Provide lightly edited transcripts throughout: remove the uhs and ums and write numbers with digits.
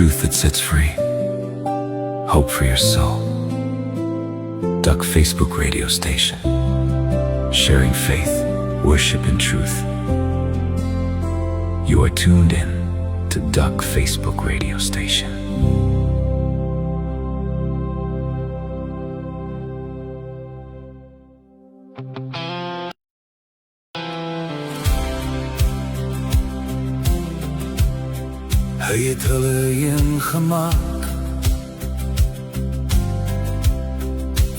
truth that sets free. Hope for your soul. Duck Facebook radio station. Sharing faith, worship and truth. You are tuned in to Duck Facebook radio station. Hy het hulle een gemaak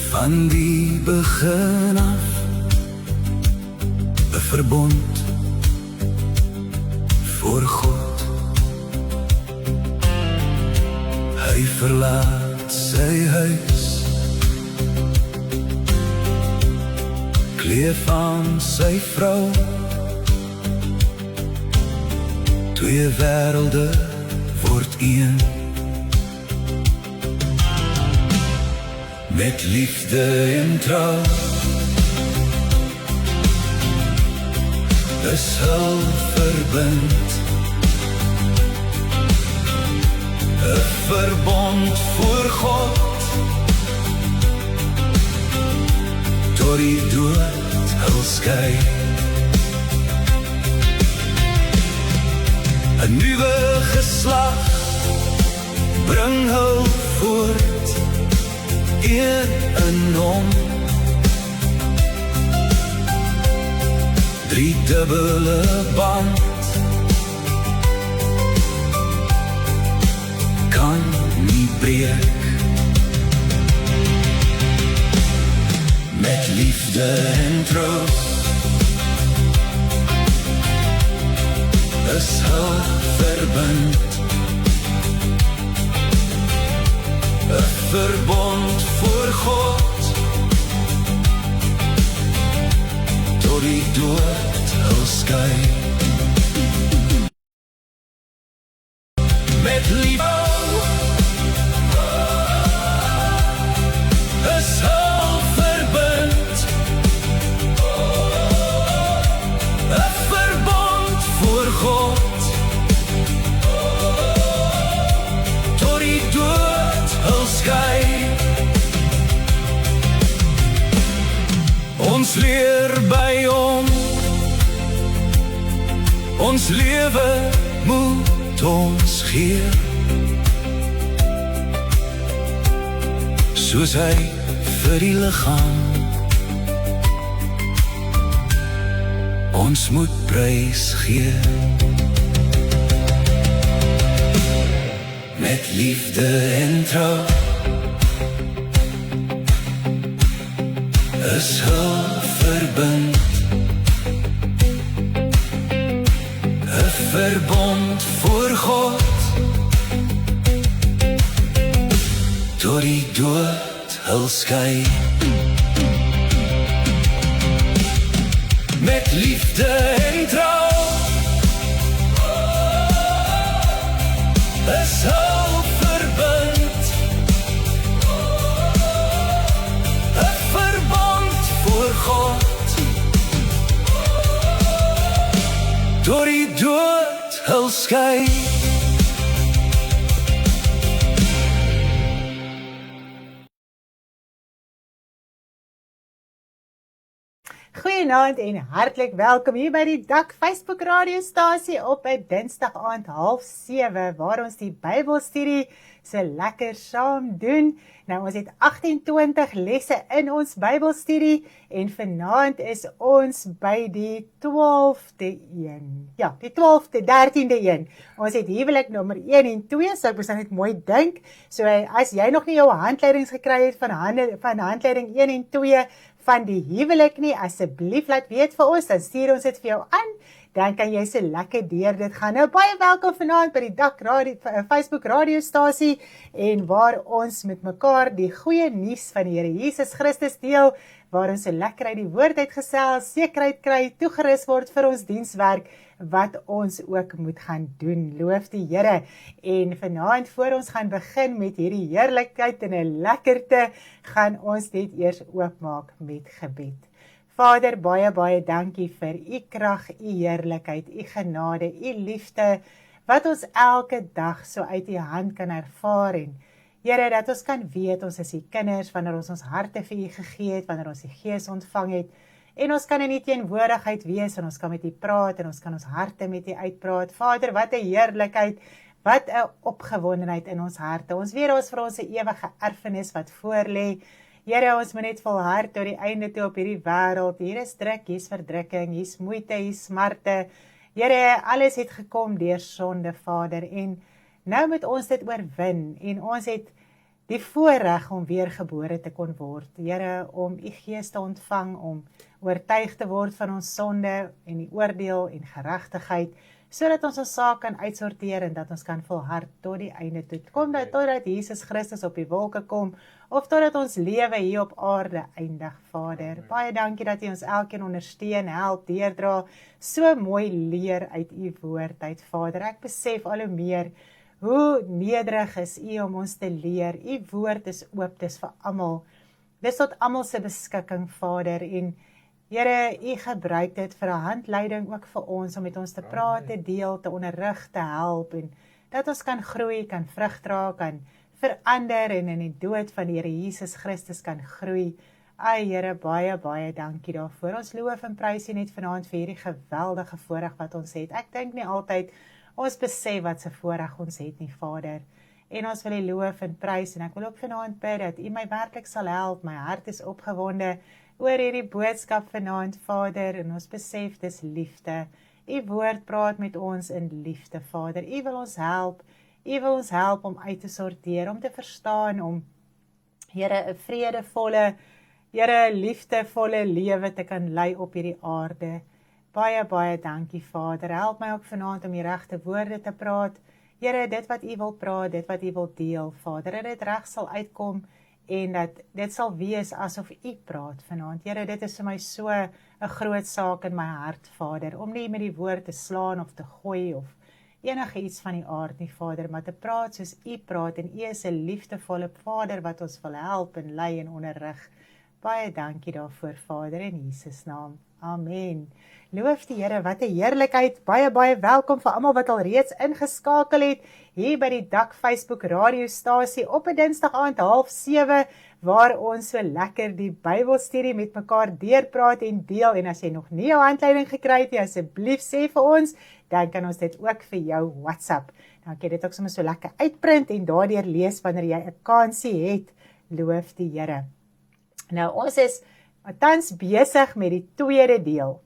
van die begin af, 'n verbond voor God. Hy verlaat sy huis, kleef aan sy vrou, twee wêrelde word een. Met liefde en trouw is hul verbind, 'n verbond voor God, tot die dood hul skei. 'n nuwe geslag bring hul voort, eer in hom. Driedubbele band kan nie breek. Met liefde en troost is hul verbind, 'n verbond voor God, tot die dood hul skei. Met liefde is hul verbind, 'n verbond voor God, tot die dood hul skei. Ons leer by hom, ons lewe moet ons gee, soos hy vir die liggaam. Ons moet prys gee. Met liefde en trouw is hul verbind, 'n verbond voor God, tot die dood hul skei. Met liefde en trouw is hul verbind, 'n verbond voor God, tot die dood hul skei. Goeienaand en hartlik welkom hier by die Duck Facebook radiostasie op 'n Dinsdag aand 6:30, waar ons die Bybelstudie so lekker saam doen. Nou ons het 28 lesse in ons Bybelstudie en vanaand is ons by die 12de een. Ja, die 12de, 13de een. Ons het huwelik nommer 1 en 2, so ek moet net mooi dink. So as jy nog nie jou handleidings gekry het van handleiding 1 en 2 van die huwelik nie, asseblief laat weet vir ons, dan stuur ons dit vir jou aan, dan kan jy so lekker deur dit gaan. Nou baie welkom vanaand by die Duck Facebook radiostasie, en waar ons met mekaar die goeie nuus van die Here Jesus Christus deel, waar ons so lekker uit die woord uitgesels, sekerheid kry, toegerus word vir ons dienswerk, wat ons ook moet gaan doen. Loof die Here. En vanaand voor ons gaan begin met hierdie heerlikheid en 'n lekkerte, gaan ons dit eers oopmaak met gebed. Vader, baie dankie vir u krag, u heerlikheid, u genade, u liefde, wat ons elke dag so uit die hand kan ervaar en Here, dat ons kan weet, ons is die kinders, wanneer ons harte vir U gegee het, wanneer ons die Gees ontvang het, en ons kan in die teenwoordigheid wees, en ons kan met U praat, en ons kan ons harte met U uitpraat. Vader, wat 'n heerlikheid, wat 'n opgewondenheid in ons harte. Ons weet ons vir ons 'n ewige erfenis wat voorlê. Here, ons moet net volhard tot die einde toe op hierdie wêreld. Hier is druk, hier's verdrukking, hier's moeite, hier's smarte. Here, alles het gekom deur sonde, Vader, en nou moet ons dit oorwin, en ons het die voorreg om weergebore te kon word. Here, om U Gees te ontvang, om oortuig te word van ons sonde en die oordeel en geregtigheid, sodat ons saak kan uitsorteer en dat ons kan volhard tot die einde toe. Kom dat totdat Jesus Christus op die wolke kom, of totdat ons lewe hier op aarde eindig, Vader. Baie dankie dat U ons elkeen ondersteun, help, deurdra, so mooi leer uit U woord uit, Vader. Ek besef al hoe meer hoe nederig is U om ons te leer. U woord is oop, dis vir almal. Dis tot almal se beskikking, Vader, en Here, U gebruik dit vir 'n handleiding ook vir ons, om met ons te praat, te deel, te onderrig, te help, en dat ons kan groei, kan vrug dra, kan verander, en in die dood van die Here Jesus Christus kan groei. Ai, Here, baie, baie dankie daarvoor. Ons loof en prys U net vanaand vir hierdie geweldige voorreg wat ons het. Ek dink nie altyd ons besef wat se voorreg ons het nie, Vader. En ons wil U loof en prys, en ek wil ook vanaand bid dat U my werklik sal help. My hart is opgewonde oor hierdie boodskap vanaand, Vader, en ons besef dis liefde. U woord praat met ons in liefde, Vader. U wil ons help. U wil ons help om uit te sorteer, om te verstaan, om, Here, 'n vredevolle, Here, liefdevolle lewe te kan lei op hierdie aarde. Baie, baie dankie, Vader. Help my ook vanaand om die regte woorde te praat. Here, dit wat U wil praat, dit wat U wil deel, Vader, dat dit reg sal uitkom, en dat dit sal wees asof U praat vanaand. Here, dit is vir my so 'n groot saak in my hart, Vader, om nie met die woord te slaan of te gooi of enige iets van die aard nie, Vader, maar te praat soos U praat, en U is 'n liefdevolle Vader wat ons wil help en lei en onderrig. Baie dankie daarvoor, Vader, in Jesus naam. Amen. Loof die Here, wat 'n heerlikheid. Baie, baie welkom vir almal wat al reeds ingeskakel het, hier by die Dak Facebook radiostasie op 'n Dinsdag aand 6:30, waar ons so lekker die Bybelstudie met mekaar deurpraat en deel. En as jy nog nie jou handleiding gekry het nie, asseblief sê vir ons, dan kan ons dit ook vir jou WhatsApp. Dan kan jy dit ook sommer so lekker uitprint en daardeur lees wanneer jy 'n kansie het. Loof die Here. Nou, ons is tans besig met die tweede deel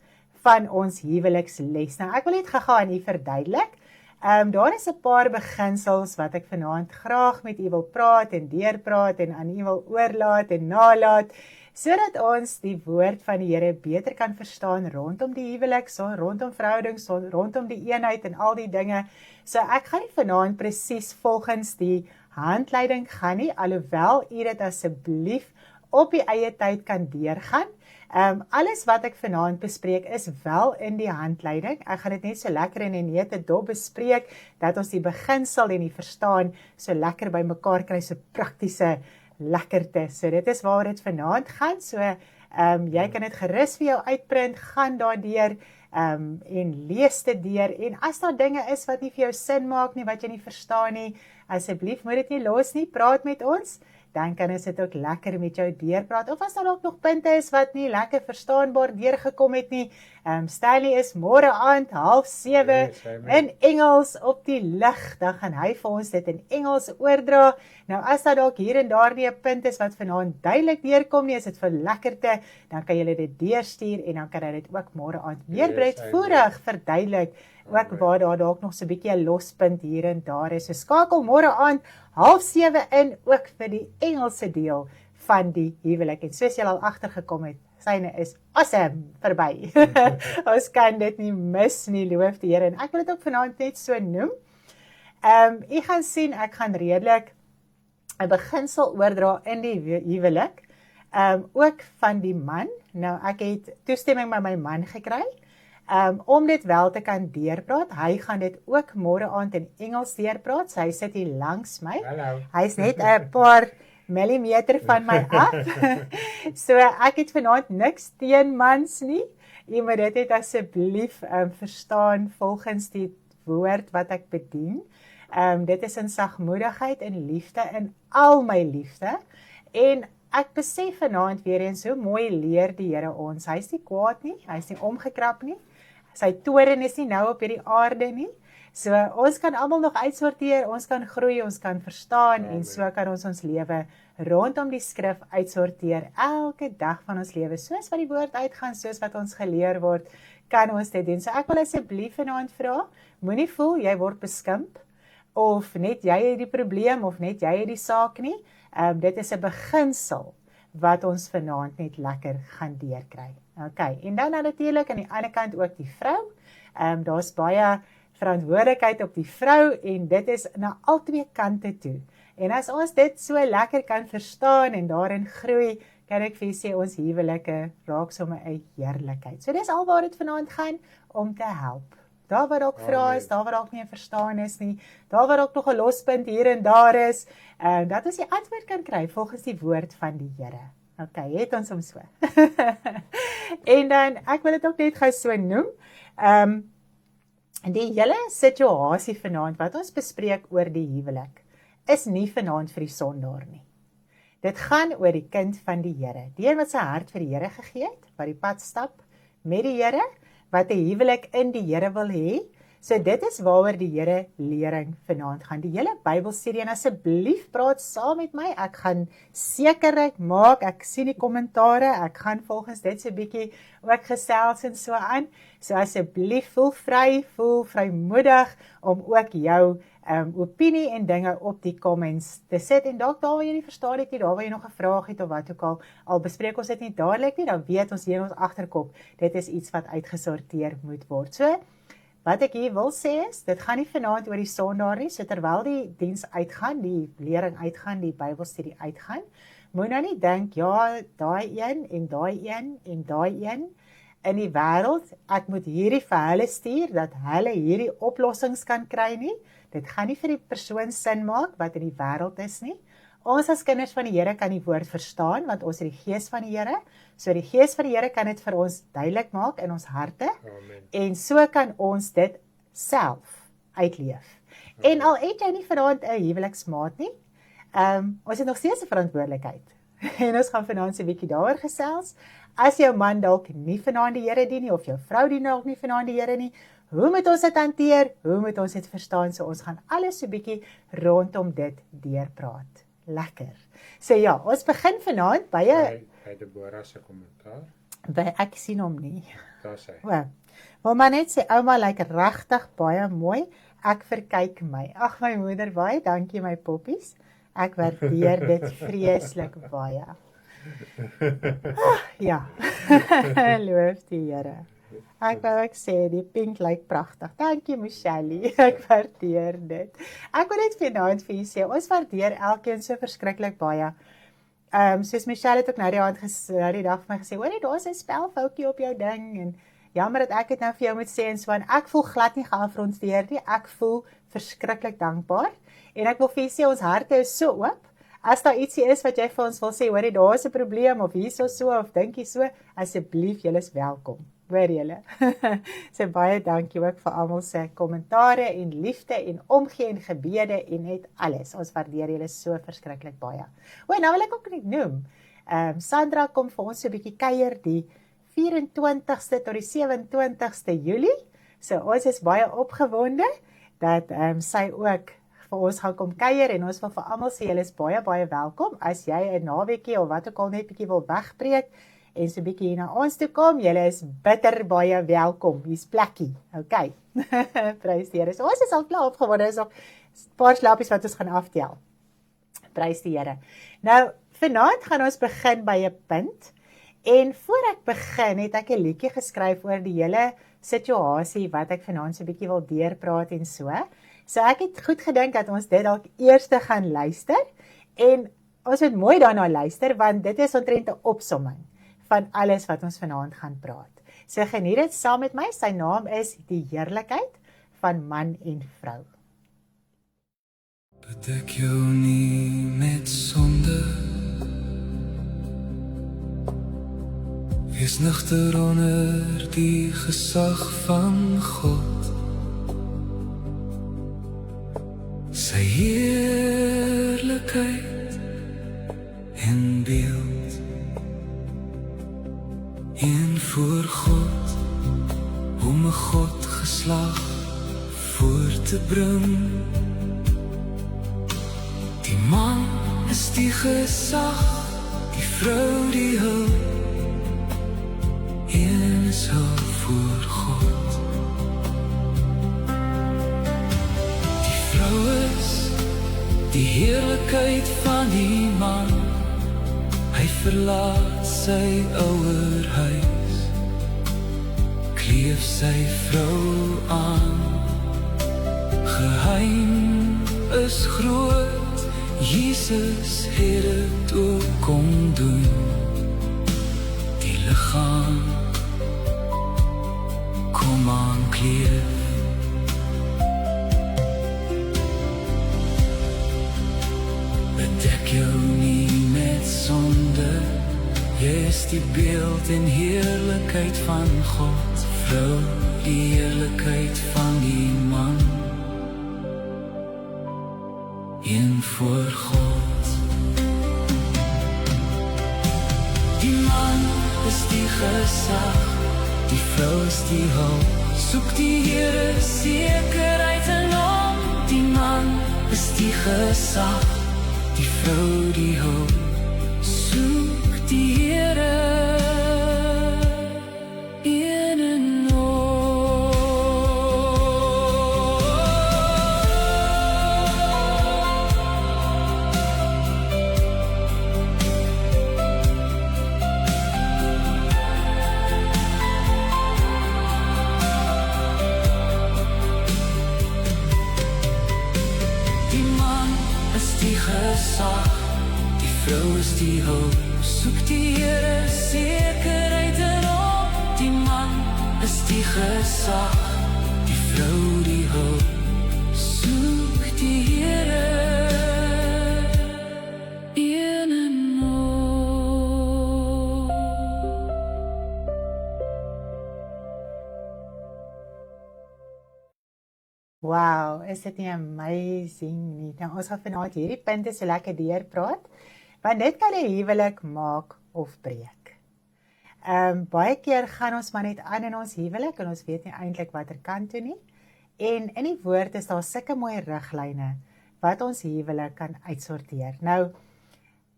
van ons huweliksles. Nou, ek wil net gou aan U verduidelik. Daar is 'n paar beginsels wat ek vanaand graag met U wil praat en deurpraat en aan U wil oorlaat en nalaat, sodat ons die woord van die Here beter kan verstaan rondom die huwelik, rondom verhoudings, rondom die eenheid en al die dinge. So ek gaan nie vanaand presies volgens die handleiding gaan nie, alhoewel U dit asseblief op die eie tyd kan deurgaan. Alles wat ek vanaand bespreek is wel in die handleiding. Ek gaan dit net so lekker in 'n neete dop bespreek, dat ons die beginsel en die verstaan so lekker by mekaar kry, so praktiese lekkerte. So dit is waar dit vanaand gaan. So jy kan dit gerus vir jou uitprint, gaan daardeur en lees dit deur. En as daar dinge is wat nie vir jou sin maak nie, wat jy nie verstaan nie, asseblief moet dit nie los nie, praat met ons. Dan kan ons dit ook lekker met jou deurpraat. Of as daar ook nog punte is wat nie lekker verstaanbaar deurgekom het nie. Stanley is môre aand 6:30 in Engels op die lig. Dan gaan hy vir ons dit in Engels oordra. Nou as daar dalk hier en daar nie 'n punt is wat vanaand duidelik deurkom nie, is dit vir lekkerte, dan kan jy dit deurstuur en dan kan hy dit ook môre aand meer breedvoerig verduidelik. Ook waar daar dalk nog so 'n bietjie 'n lospunt hier en daar is. So skakel môre aand 6:30 in, ook vir die Engelse deel van die huwelik. En soos jy al agtergekom het, syne is awesome verby. Ons kan dit nie mis nie, loof die Here. En ek wil dit ook vanaand net so noem. Jy gaan sien, ek gaan redelik 'n beginsel oordra in die huwelik, ook van die man. Nou, ek het toestemming by my man gekry, om dit wel te kan deurpraat. Hy gaan dit ook môre aand in Engels deurpraat. Hy sit hier langs my. Hallo. Hy's net 'n paar millimeter van my af. So ek het vanaand niks teen mans nie. Jy moet dit net asseblief verstaan volgens die woord wat ek bedien. Dit is in sagmoedigheid en liefde, in al my liefde. En ek besef vanaand weer eens hoe mooi leer die Here ons. Hy is nie kwaad nie, hy is nie omgekrap nie. Sy toorn is nie nou op hierdie aarde nie. So ons kan almal nog uitsorteer, ons kan groei, ons kan verstaan en so kan ons lewe rondom die skrif uitsorteer elke dag van ons lewe. Soos wat die woord uitgaan, soos wat ons geleer word, kan ons dit doen. So ek wil asseblief vanaand vra, moenie voel jy word beskimp of net jy het die probleem of net jy het die saak nie. Dit is 'n beginsel wat ons vanaand net lekker gaan deurkry. Okay, en dan natuurlik aan die ander kant ook die vrou. Daar's baie verantwoordelikheid op die vrou en dit is na albei kante toe. En as ons dit so lekker kan verstaan en daarin groei, kan ek vir sê ons huwelike raak sommer 'n heerlikheid. So dis alwaar dit vanaand gaan om te help. Daar waar dalk vrae is, daar waar dalk nie verstaan is nie, daar waar dalk nog 'n lospunt hier en daar is, dat ons die antwoord kan kry volgens die woord van die Here. Okay, het ons hom so. En dan, ek wil dit ook net gou so noem, die hele situasie vanaand wat ons bespreek oor die huwelik, is nie vanaand vir die sondaar nie. Dit gaan oor die kind van die Here, die een wat sy hart vir die Here gegee het, wat die pad stap met die Here, wat 'n huwelik in die Here wil hê. So dit is waaroor die Here lering vanaand gaan. Die hele Bybelstudie, en asseblief praat saam met my. Ek gaan sekerheid maak, ek sien die kommentare, ek gaan volgens dit so 'n bietjie ook gesels en so aan. So asseblief voel vry, voel vrymoedig om ook jou opinie en dinge op die comments te sit. En dalk daar waar jy nie verstaan het nie, daar waar jy nog 'n vraag het of wat ook al bespreek ons dit nie dadelik nie, dan weet ons hier in ons agterkop, dit is iets wat uitgesorteer moet word. So, wat ek hier wil sê is, dit gaan nie vanaand oor die sondaar nie, so terwyl die diens uitgaan, die lering uitgaan, die Bybelstudie uitgaan, moet nou nie dink, ja, daai een en daai een en daai een in die wêreld, ek moet hierdie vir hulle stuur, dat hulle hierdie oplossings kan kry nie. Dit gaan nie vir die persoon sin maak wat in die wêreld is nie. Ons as kinders van die Here kan die woord verstaan, want ons het die Gees van die Here. So die Gees van die Here kan dit vir ons duidelik maak in ons harte. Amen. En so kan ons dit self uitleef. Amen. En al het jy nie vanaand 'n huweliksmaat nie, ons het nog steeds 'n verantwoordelikheid. En ons gaan vanaand so 'n bietjie daaroor gesels. As jou man dalk nie vanaand die Here dien nie, of jou vrou dien dalk nie vanaand die Here nie, hoe moet ons dit hanteer? Hoe moet ons dit verstaan? So ons gaan alles so 'n bietjie rondom dit deurpraat. Lekker. So ja, ons begin vanaand by Deborah se kommentaar. Ek sien hom nie. Daar sê. Wel, maar net sê ouma lyk regtig baie mooi. Ek verkyk my. Ag my moeder, baie dankie my poppies. Ek waardeer dit vreeslik baie. Ja. Loof die Here. Ek wou ek sê, die pink lyk pragtig. Dankie Michelle, ek waardeer dit. Ek wil net vanaand vir julle sê, ons waardeer elkeen so verskriklik baie. Soos Michelle het ook nou die dag vir my gesê, hoor jy, daar is 'n spelfoutjie op jou ding, en jammer dat ek dit nou vir jou moet sê, en so, en ek voel glad nie geafronteer nie, ek voel verskriklik dankbaar, en ek wil vir julle sê, ons harte is so oop. As daar ietsie is wat jy vir ons wil sê, hoor jy, daar is 'n probleem, of hierso so, of dink jy so, asseblief, julle is welkom. Hoor julle. So baie dankie ook vir almal se kommentare en liefde en omgee en gebede en net alles. Ons waardeer julle so verskriklik baie. Nou wil ek ook net noem, Sandra kom vir ons so 'n bietjie kuier die 24ste tot die 27ste Julie. So ons is baie opgewonde dat sy ook vir ons gaan kom kuier, en ons wil vir almal sê julle is baie baie welkom. As jy 'n naweekie of wat ook al net bietjie wil wegbreek en so 'n bietjie hier na ons toe kom, julle is bitter baie welkom. Hier's plekkie. Okay. Prys die Here. So ons is al klaar opgewonde. Is nog 'n paar slaapies wat ons gaan aftel. Prys die Here. Nou, vanaand gaan ons begin by 'n punt. En voor ek begin, het ek 'n liedjie geskryf oor die hele situasie wat ek vanaand so 'n bietjie wil deurpraat en so. So ek het goed gedink dat ons dit dalk eers gaan luister, en ons moet mooi daarna luister, want dit is omtrent 'n opsomming van alles wat ons vanaand gaan praat. So geniet dit saam met my. Sy naam is Die Heerlikheid van Man en Vrou. Bedek jou nie met sonde, wees nugter onder die gesag van God. Sy heerlikheid in beeld, een voor God, om 'n God geslag voor te bring. Die man is die gesag, die vrou die hulp, een is hulp voor God. Die vrou is die heerlikheid van die man, hy verlaat sy ouer huis, kleef sy vrou aan. Geheim is groot, Jesus het dit ook kom doen. Die liggaam kom aankleef. Bedek jou nie met sonde, jy is die beeld en heerlikheid van God. Vrou, die heerlikheid van die man, een voor God. Die man is die gesag, die vrou is die hulp, soek die Here sekerheid in hom. Die man is die gesag, die vrou die hulp, soek die Here in en die vrou is die hulp, soek die Here sekerheid in hom. Die man is die gesag, die vrou die hulp, soek die Here in en al. Wow, is dit nie amazing nie? Nou, ons gaan vanaand hierdie punte so lekker deurpraat, want dit kan 'n huwelik maak of breek. Baie keer gaan ons maar net aan in ons huwelik en ons weet nie eintlik watter kant toe nie. En in die woord is daar sulke mooi riglyne wat ons huwelik kan uitsorteer. Nou,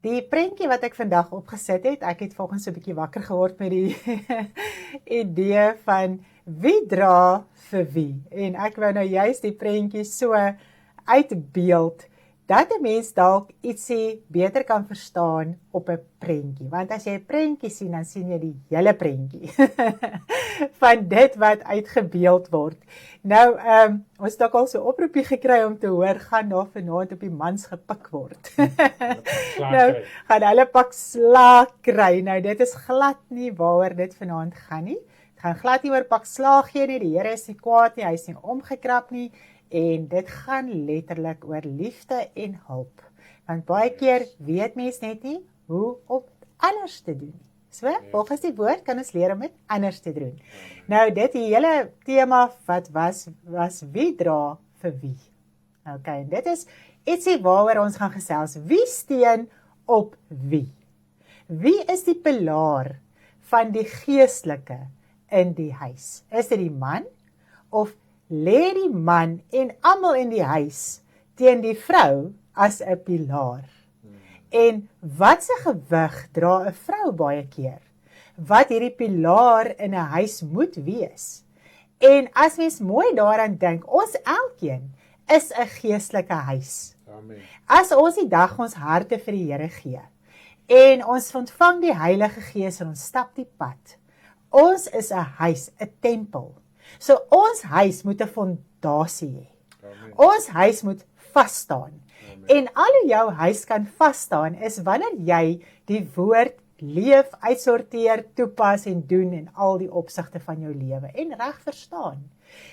die prentjie wat ek vandag opgesit het, ek het vanoggend so 'n bietjie wakker geword met die idee van wie dra vir wie. En ek wou nou juist die prentjie so uitbeeld dat 'n mens dalk ietsie beter kan verstaan op 'n prentjie. Want as jy 'n prentjie sien, dan sien jy die hele prentjie van dit wat uitgebeeld word. Nou, ons het ook al so 'n oproepie gekry om te hoor, gaan daar vanaand op die mans gepik word. Nou, gaan hulle pak slaag kry. Nou, dit is glad nie waaroor dit vanaand gaan nie. Het gaan glad nie oor pak slaag gee nie, die Here is nie kwaad nie, hy is nie omgekrap nie, en dit gaan letterlik oor liefde en hulp. Want baie keer weet mens net nie hoe om dit anders te doen. So, volgens die woord kan ons leer om dit anders te doen. Nou, dit die hele tema wat was wie dra vir wie. Okay, en dit is ietsie waaroor ons gaan gesels. Wie steun op wie? Wie is die pilaar van die geestelike in die huis? Is dit die man of lê die man en almal in die huis teen die vrou as 'n pilaar? En wat se gewig dra 'n vrou baie keer? Wat hierdie pilaar in 'n huis moet wees? En as mens mooi daaraan dink, ons elkeen is 'n geestelike huis. Amen. As ons die dag ons harte vir die Here gee en ons ontvang die Heilige Gees en ons stap die pad, ons is 'n huis, 'n tempel. So ons huis moet 'n fondasie hê. Amen. Ons huis moet vas staan. En al hoe jou huis kan vas staan is wanneer jy die woord leef, uitsorteer, toepas en doen in al die opsigte van jou lewe en reg verstaan.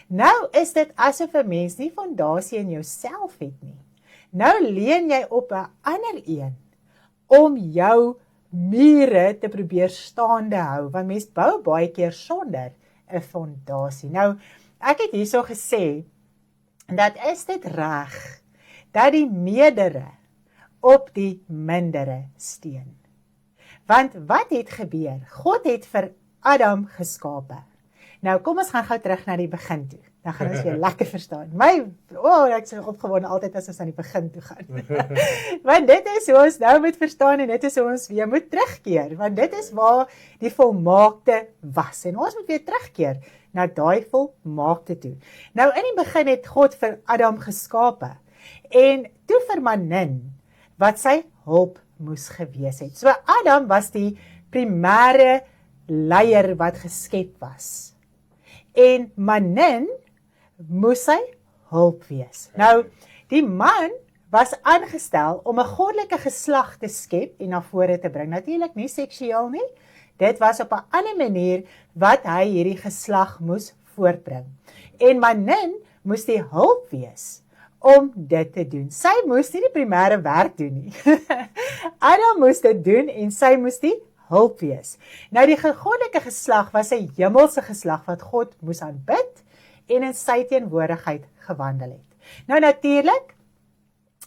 Nou is dit asof 'n mens nie fondasie in jouself het nie. Nou leun jy op 'n ander een om jou mure te probeer staande hou, want mens bou baie keer sonder 'n fondasie. Nou, ek het hierso gesê dat is dit reg dat die meerdere op die mindere steun. Want wat het gebeur? God het vir Adam geskape. Nou kom ons gaan gou terug na die begin toe. Dan gaan ons weer lekker verstaan. Ek is opgewonde altyd as ons aan die begin toe gaan. Want dit is hoe ons nou moet verstaan en dit is hoe ons weer moet terugkeer. Want dit is waar die volmaakte was. En ons moet weer terugkeer na daai volmaakte toe. Nou in die begin het God vir Adam geskape. En toe vir Manin, wat sy hulp moes gewees het. So Adam was die primêre leier wat geskep was. En Manin moes sy hulp wees. Nou, die man was aangestel om 'n goddelike geslag te skep en na vore te bring. Natuurlik nie seksueel nie. Dit was op 'n ander manier wat hy hierdie geslag moes voortbring. En Manin moes die hulp wees om dit te doen. Sy moes nie die primêre werk doen nie. Adam moes dit doen en sy moes die hulp wees. Nou die goddelike geslag was 'n hemelse geslag wat God moes aanbid en in sy teenwoordigheid gewandel het. Nou natuurlik,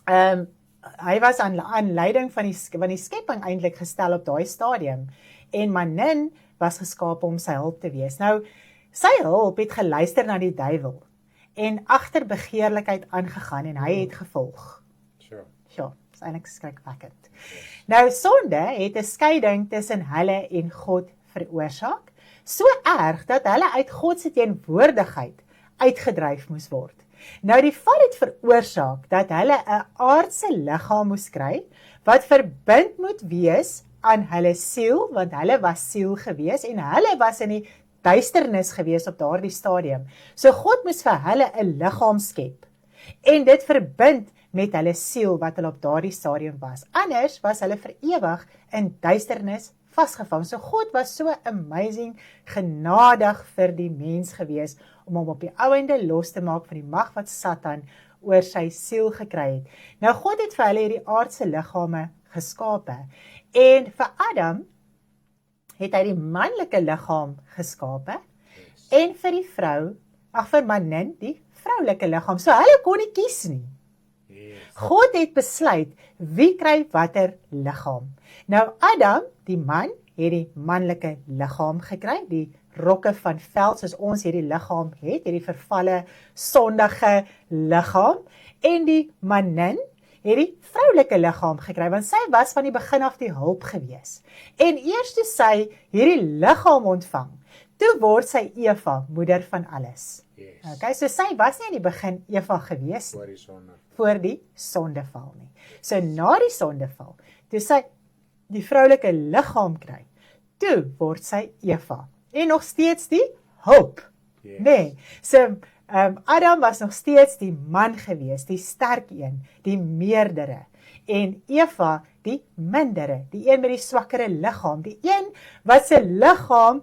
hy was aan leiding van die skepping eintlik gestel op daai stadium en Manin was geskape om sy hulp te wees. Nou sy hulp het geluister na die duiwel en agter begeerlikheid aangegaan en hy het gevolg. Sure, is eintlik skrikwekkend. Nou sonde het 'n skeiding tussen hulle en God veroorsaak, so erg dat hulle uit God se teenwoordigheid uitgedryf moes word. Nou die val het veroorsaak dat hulle 'n aardse liggaam moes kry wat verbind moet wees aan hulle siel, want hulle was siel gewees en hulle was in die duisternis gewees op daardie stadium. So God moes vir hulle 'n liggaam skep en dit verbind met hulle siel wat hulle op daardie stadium was. Anders was hulle vir ewig in duisternis vasgevang. So God was so amazing genadig vir die mens gewees om hom op die ouende los te maak van die mag wat Satan oor sy siel gekry het. Nou God het vir hulle hierdie aardse liggame geskape en vir Adam het hy die manlike liggaam geskape en vir die vrou, vir Manin, die vroulike liggaam. So hulle kon nie kies nie. God het besluit wie kry watter liggaam. Nou Adam, die man, het die manlike liggaam gekry, die rokke van veld soos ons hierdie liggaam het, hierdie vervalle sondige liggaam, en die Manin het die vroulike liggaam gekry, want sy was van die begin af die hulp gewees. En eers toe sy hierdie liggaam ontvang, toe word sy Eva, moeder van alles. Okay, so sy was nie in die begin Eva gewees voor die sondeval nie. So na die sondeval, toe sy die vroulike liggaam kry, toe word sy Eva. En nog steeds die hulp. Nee, so Adam was nog steeds die man gewees, die sterk een, die meerdere. En Eva die mindere, die een met die swakkere liggaam, die een wat sy liggaam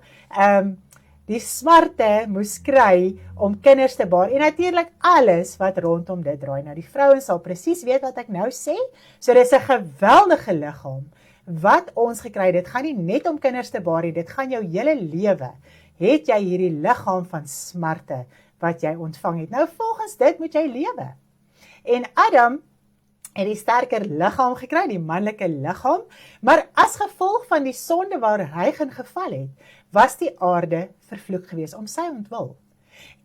die smarte moes kry om kinders te baar en natuurlik alles wat rondom dit draai. Nou die vrouens sal presies weet wat ek nou sê. So dis 'n geweldige liggaam wat ons gekry het. Dit gaan nie net om kinders te baar nie, dit gaan jou hele lewe. Het jy hierdie liggaam van smarte wat jy ontvang het. Nou volgens dit moet jy lewe. En Adam het die sterker liggaam gekry, die manlike liggaam, maar as gevolg van die sonde waar hy in geval het, was die aarde vervloek gewees om sy ontwil.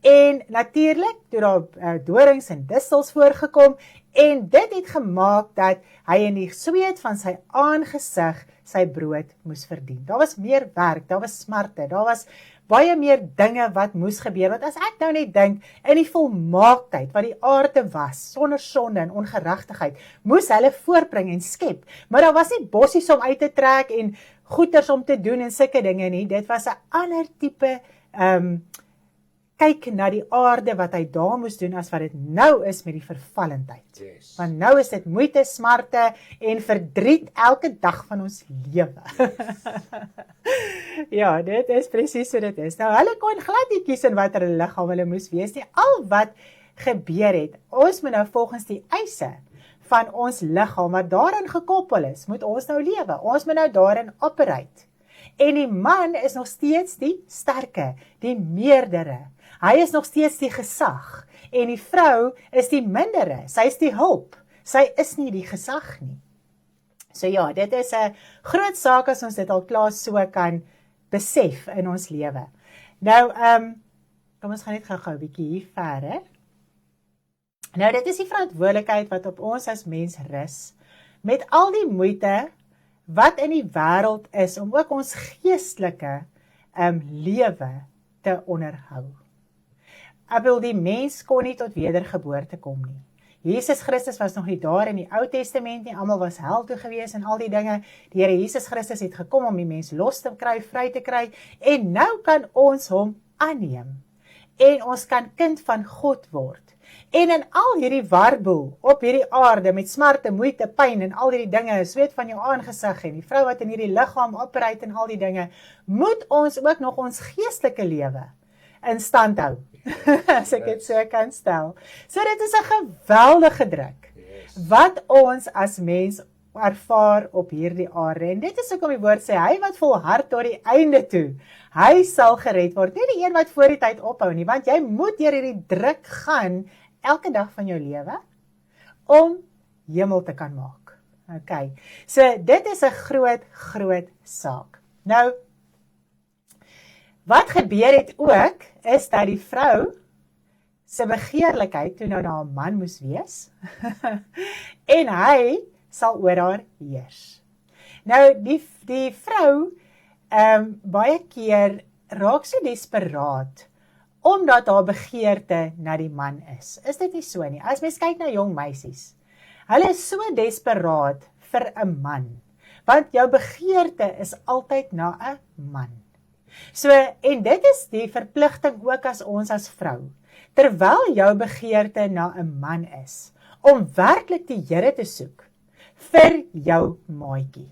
En natuurlik, toe daar dorings en distels voorgekom, en dit het gemaak dat hy in die sweet van sy aangesig sy brood moes verdien. Daar was meer werk, daar was smarte, daar was baie meer dinge wat moes gebeur, want as ek nou net dink, in die volmaaktheid wat die aarde was, sonder sonde en ongeregtigheid, moes hulle voortbring en skep, maar daar was nie bossies om uit te trek en goeders om te doen en sulke dinge nie, dit was 'n ander tipe kyk na die aarde wat hy daar moes doen as wat dit nou is met die vervallendheid. Yes. Want nou is dit moeite, smarte en verdriet elke dag van ons lewe. Ja, dit is presies so dit is. Nou, hulle kon glad nie kies in watter liggaam hulle moes wees nie. Al wat gebeur het, ons moet nou volgens die eise van ons liggaam wat daarin gekoppel is, moet ons nou lewe. Ons moet nou daarin operate. En die man is nog steeds die sterke, die meerdere. Hy is nog steeds die gesag. En die vrou is die mindere. Sy is die hulp. Sy is nie die gesag nie. So ja, dit is 'n groot saak as ons dit al klaar so kan besef in ons lewe. Nou, kom ons gaan net gou-gou 'n bietjie hier verder. Nou, dit is die verantwoordelikheid wat op ons as mens rus, met al die moeite wat in die wêreld is, om ook ons geestelike lewe te onderhou. Ek bedoel, die mens kon nie tot wedergeboorte kom nie. Jesus Christus was nog nie daar in die Ou Testament nie, almal was hel toe gewees en al die dinge. Die Here Jesus Christus het gekom om die mens los te kry, vry te kry, en nou kan ons hom aanneem. En ons kan kind van God word. En in al hierdie warboel op hierdie aarde, met smarte, moeite, pyn en al hierdie dinge, sweet van jou aangesig en die vrou wat in hierdie liggaam operate en al die dinge, moet ons ook nog ons geestelike lewe in stand hou, as ek dit so kan stel. So dit is 'n geweldige druk, wat ons as mens ervaar op hierdie aarde, en dit is ook om die woord sê, hy wat volhard tot die einde toe, hy sal gered word, nie die een wat voor die tyd ophou nie, want jy moet deur hierdie druk gaan, elke dag van jou lewe, om hemel te kan maak. Okay, so dit is 'n groot saak. Nou, wat gebeur het ook, is dat die vrou se begeerlikheid toe nou na 'n man moes wees, en hy sal oor haar heers. Nou, die vrou, baie keer raak so desperaat, omdat haar begeerte na die man is. Is dit nie so nie? As mens kyk na jong meisies, hulle is so desperaat vir 'n man, want jou begeerte is altyd na 'n man. So, en dit is die verpligting ook as ons as vrou, terwyl jou begeerte na 'n man is, om werklik die Here te soek, vir jou maatjie,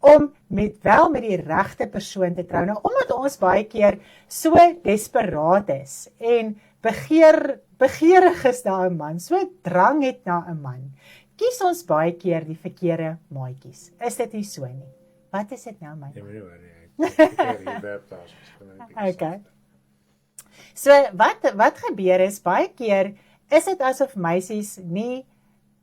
om met die regte persoon te trou. Nou, omdat ons baie keer so desperaat is, en begeerig is na 'n man, so drang het na 'n man, kies ons baie keer die verkeerde maatjies. Is dit nie so nie? Wat is dit nou, my? Okay. So, wat gebeur is, baie keer is dit asof meisies nie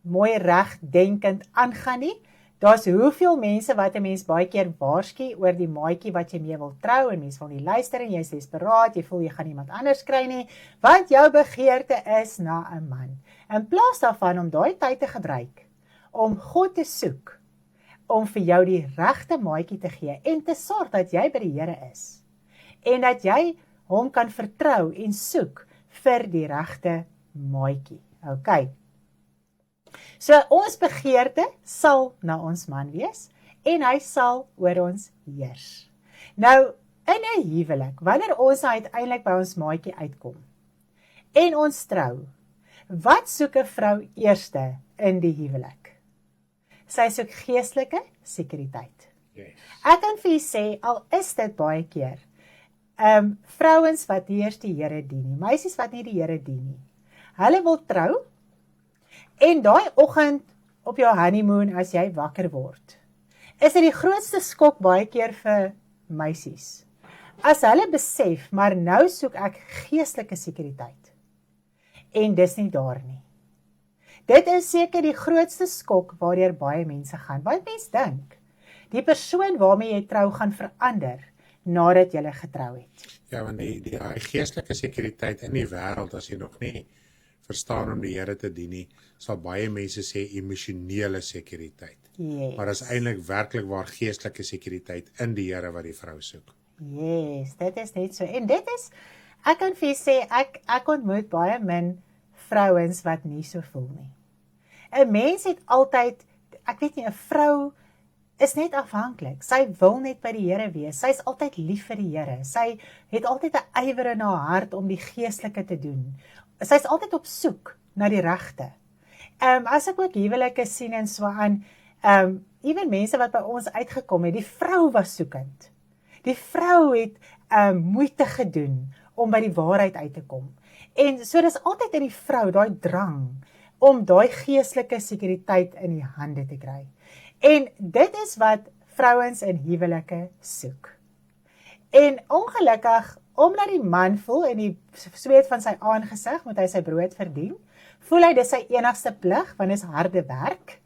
mooi regdenkend aangaan nie. Daar's hoeveel mense wat 'n mens baie keer waarsku oor die maatjie wat jy mee wil trou, en mens wil nie luister en jy is desperaat, jy voel jy gaan iemand anders kry nie, want jou begeerte is na 'n man. In plaas daarvan om daai tyd te gebruik, om God te soek, om vir jou die regte maatjie te gee, en te sorg dat jy by die Here is, en dat jy hom kan vertrou en soek vir die regte maatjie. Okay. So ons begeerte sal na ons man wees, en hy sal oor ons heers. Nou, in 'n huwelik, wanneer ons uiteindelik by ons maatjie uitkom, en ons trou, wat soek 'n vrou eerste in die huwelik? Sy soek geestelike sekuriteit. Yes. Ek kan vir u sê, al is dit baie keer, vrouens wat nie eers die Here dien nie, meisies wat nie die Here dien nie, hulle wil trou, en daai oggend op jou honeymoon, as jy wakker word, is dit die grootste skok baie keer vir meisies. As hulle besef, maar nou soek ek geestelike sekuriteit, en dis nie daar nie. Dit is seker die grootste skok waardeur baie mense gaan, want mense dink, die persoon waarmee jy trou gaan verander, nadat jy getrou het. Ja, want die geestelike sekuriteit in die wêreld, as jy nog nie verstaan om die Here te dien nie, sal baie mense sê emosionele sekuriteit. Yes. Maar is eintlik werklik waar geestelike sekuriteit in die Here wat die vrou soek. Yes, dit is net so. En dit is, ek kan vir sê, ek ontmoet baie min vrouens wat nie so voel nie. 'n Mens het altyd, ek weet nie, 'n vrou is net afhanklik. Sy wil net by die Here wees. Sy is altyd lief vir die Here. Sy het altyd 'n ywer in haar hart om die geestelike te doen. Sy is altyd op soek na die regte. As ek ook huwelike sien en so aan, ewen mense wat by ons uitgekom het, die vrou was soekend. Die vrou het moeite gedoen om by die waarheid uit te kom. En so dis altyd in die vrou daai drang om daai geestelike sekuriteit in die hande te kry. En dit is wat vrouens in huwelike soek. En ongelukkig, omdat die man voel in die sweet van sy aangesig, moet hy sy brood verdien, voel hy dis sy enigste plig, want is harde werk,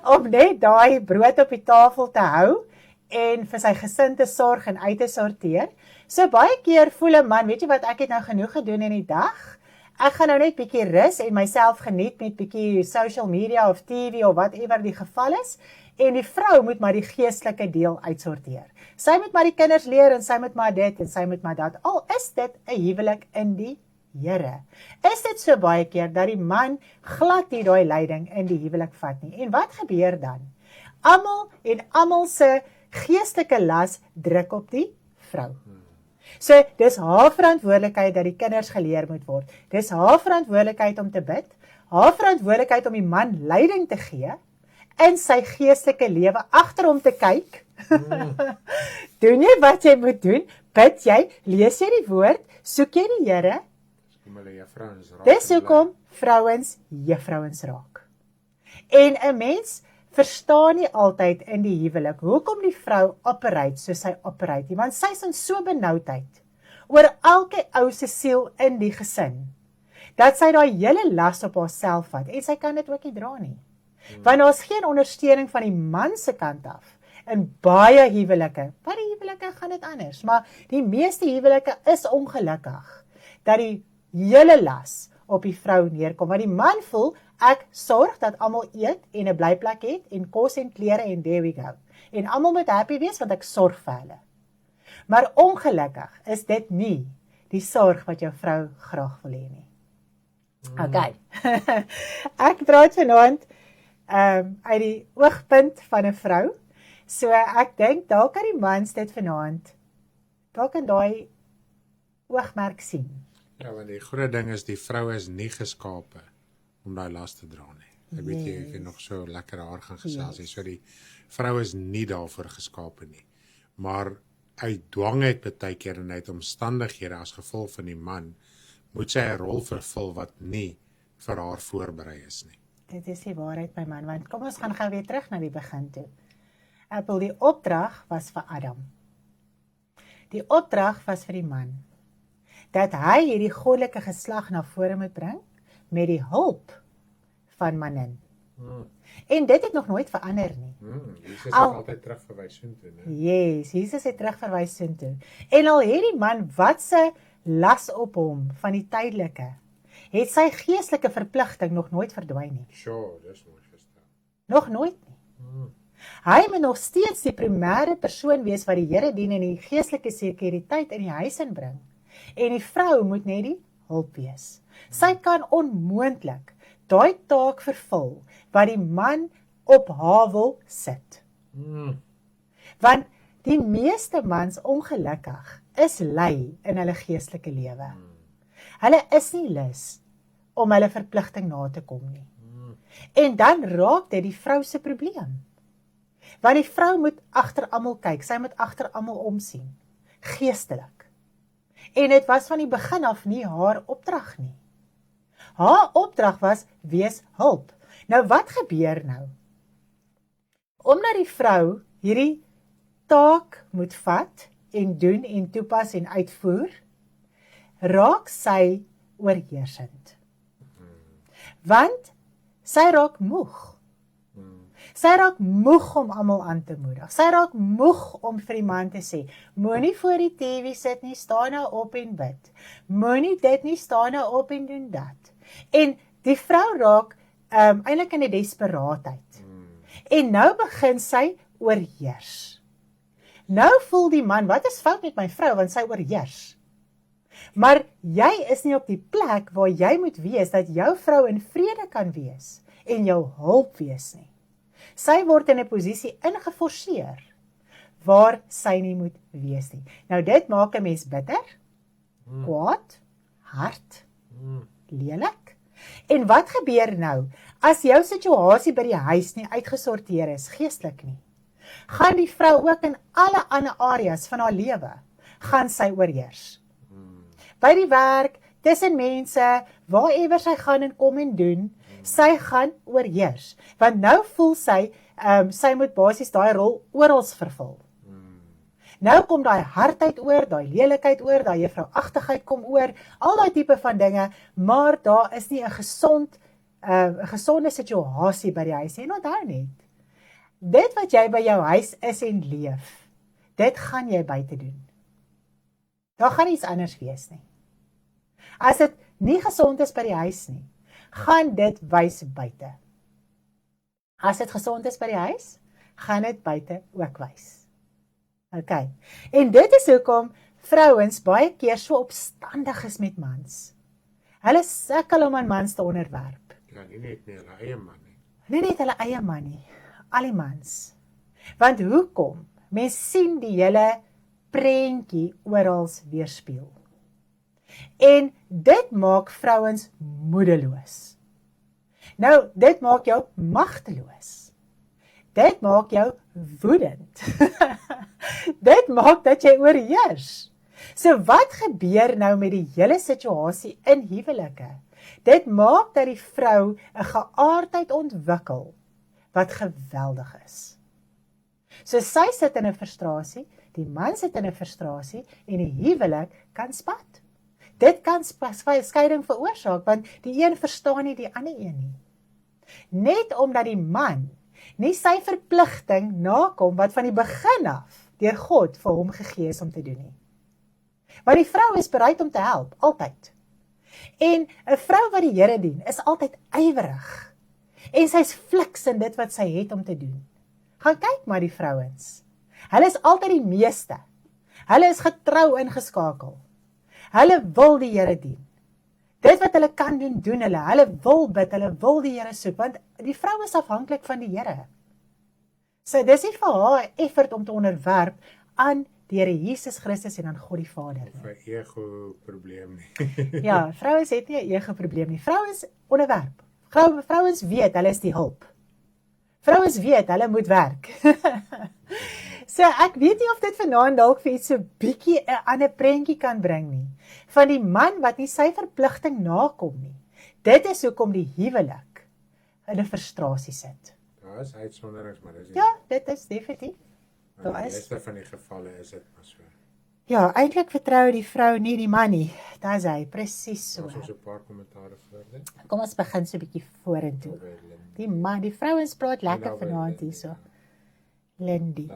om net daai brood op die tafel te hou, en vir sy gesin te sorg en uit te sorteer. So baie keer voel 'n man, weet jy wat, ek het nou genoeg gedoen in die dag, ek gaan nou net bietjie rus en myself geniet met bietjie social media of TV of whatever die geval is, en die vrou moet maar die geestelike deel uitsorteer. Sy moet maar die kinders leer en sy moet maar dit en sy moet maar dat. Al is dit 'n huwelik in die Here. Is dit so baie keer dat die man glad nie daai leiding in die huwelik vat nie. En wat gebeur dan? Almal se geestelike las druk op die vrou. So, dis haar verantwoordelikheid dat die kinders geleer moet word. Dis haar verantwoordelikheid om te bid, haar verantwoordelikheid om die man leiding te gee in sy geestelike lewe, agter hom te kyk. Doen jy wat jy moet doen, bid jy, lees jy die woord, soek jy die Here. Dis hoekom vrouens juffrouens raak. En 'n mens verstaan nie altyd in die huwelik hoekom die vrou operate soos sy operate, want sy is in so benoudheid oor elke ou se siel in die gesin, dat sy daai hele las op haarself vat, en sy kan dit ook nie dra nie. Want daar is geen ondersteuning van die man se kant af, in baie huwelike, by die huwelike gaan dit anders, maar die meeste huwelike is ongelukkig, dat die hele las op die vrou neerkom, want die man voel, ek sorg dat almal eet en 'n blyplek het, en kos en klere en there we go. En almal moet happy wees, want ek sorg vir hulle. Maar ongelukkig is dit nie die sorg wat jou vrou graag wil hê nie. Okay. Ek praat vanaand uit die oogpunt van 'n vrou, so ek dink dalk kan die mans dit vanaand, dalk in daai oogmerk sien. Ja, want die groot ding is, die vrou is nie geskape om daai las te dra nie. Ek weet jy, ek het nog so lekker haar gaan gesels, so die vrou is nie daarvoor geskape nie. Maar uit dwangheid baie keer en uit omstandighede as gevolg van die man, moet sy 'n rol vervul wat nie vir haar voorberei is nie. Dit is die waarheid, my man, want kom ons gaan gou weer terug na die begin toe. Die opdrag was vir Adam. Die opdrag was vir die man, dat hy hierdie goddelike geslag na vore moet bring, met die hulp van manin. En dit het nog nooit verander nie. Jesus het altyd terugverwys soontoe, né? Yes, Jesus het terugverwys soontoe. En al het die man wat se las op hom van die tydelike, het sy geestelike verpligting nog nooit verdwyn nie. Sure, dis mooi gestel. Nog nooit nie. Hy moet nog steeds die primêre persoon wees wat die Here dien en die geestelike sekuriteit in die huis inbring. En die vrou moet net die hulp wees. Sy kan onmoontlik daai taak vervul wat die man op haar wil sit. Want die meeste mans ongelukkig is lui in hulle geestelike lewe. Hulle is nie lus om hulle verpligting na te kom nie. En dan raak dit die vrou se probleem. Want die vrou moet agter almal kyk, sy moet agter almal omsien, geestelik. En dit was van die begin af nie haar opdrag nie. Haar opdrag was, wees hulp. Nou wat gebeur nou? Omdat die vrou hierdie taak moet vat en doen en toepas en uitvoer, raak sy oorheersend. Want sy raak moeg. Sy raak moeg om almal aan te moedig. Sy raak moeg om vir die man te sê, moenie voor die TV sit nie, staan nou op en bid. Moenie dit nie, staan nou op en doen dat. En die vrou raak eintlik in 'n desperaatheid. En nou begin sy oorheers. Nou voel die man, wat is fout met my vrou, want sy oorheers. Maar jy is nie op die plek waar jy moet wees, dat jou vrou in vrede kan wees, en jou hulp wees nie. Sy word in 'n posisie ingeforseer, waar sy nie moet wees nie. Nou dit maak 'n mens bitter, kwaad, hard, lelik. En wat gebeur nou, as jou situasie by die huis nie uitgesorteer is, geestelik nie, gaan die vrou ook in alle ander areas van haar lewe, gaan sy oorheers. By die werk, tussen mense, waarever sy gaan en kom en doen, sy gaan oorheers. Want nou voel sy, sy moet basies daai rol orals vervul. Nou kom daai hardheid oor, daai lelikheid oor, daai juffrouagtigheid kom oor, al daai tipe van dinge, maar daar is nie 'n gesonde situasie by die huis nie. En onthou net, dit wat jy by jou huis is en leef, dit gaan jy buite doen. Daar gaan iets anders wees nie. As dit nie gesond is by die huis nie, gaan dit wys buite. As dit gesond is by die huis, gaan dit buite ook wys. OK. En dit is hoekom vrouens baie keer so opstandig is met mans. Hulle sukkel om aan mans te onderwerp. Ja, nie net hulle eie man nie. Nie net hulle eie man nie, al die mans. Want hoekom? Mens sien die hele prentjie oral weerspieël. En dit maak vrouens moedeloos. Nou, dit maak jou magteloos. Dit maak jou woedend. Dit maak dat jy oorheers. So wat gebeur nou met die hele situasie in huwelike? Dit maak dat die vrou 'n geaardheid ontwikkel wat geweldig is. So sy sit in 'n frustrasie, die man sit in 'n frustrasie en die huwelik kan spat. Dit kan skeiding veroorsaak want die een verstaan nie die ander een nie. Net omdat die man nie sy verpligting nakom wat van die begin af deur God vir hom gegee is om te doen nie. Want die vrou is bereid om te help, altyd. En 'n vrou wat die Here dien, is altyd ywerig. En sy's fliks in dit wat sy het om te doen. Gaan kyk maar die vrouens. Hulle is altyd die meeste. Hulle is getrou ingeskakel. Hulle wil die Here dien. Dit wat hulle kan doen, doen hulle. Hulle wil bid, hulle wil die Here soek, want die vrou is afhanklik van die Here. So dis nie vir haar effort om te onderwerp aan die Here Jesus Christus en aan God die Vader. Of 'n ego-probleem nie. Ja, vrouens het nie 'n ego-probleem nie. Vrouens onderwerp. Vrouens weet, hulle is die hulp. Vrouens weet, hulle moet werk. So ek weet nie of dit vanaand dalk vir iets so bietjie 'n ander prentjie kan bring nie. Van die man wat nie sy verpligting nakom nie. Dit is hoekom die huwelik in 'n frustrasie sit. Daar is uitsonderings, maar dis Ja, dit is definitief. in die meeste van die gevalle is dit maar so. Ja, eintlik vertrou die vrou nie die man nie. Dis hy, presies so. Ons het so 'n paar kommentaare voor dit. Kom ons begin so 'n bietjie vorentoe. Die man, die vrouens praat lekker vanaand hierso. Lindy.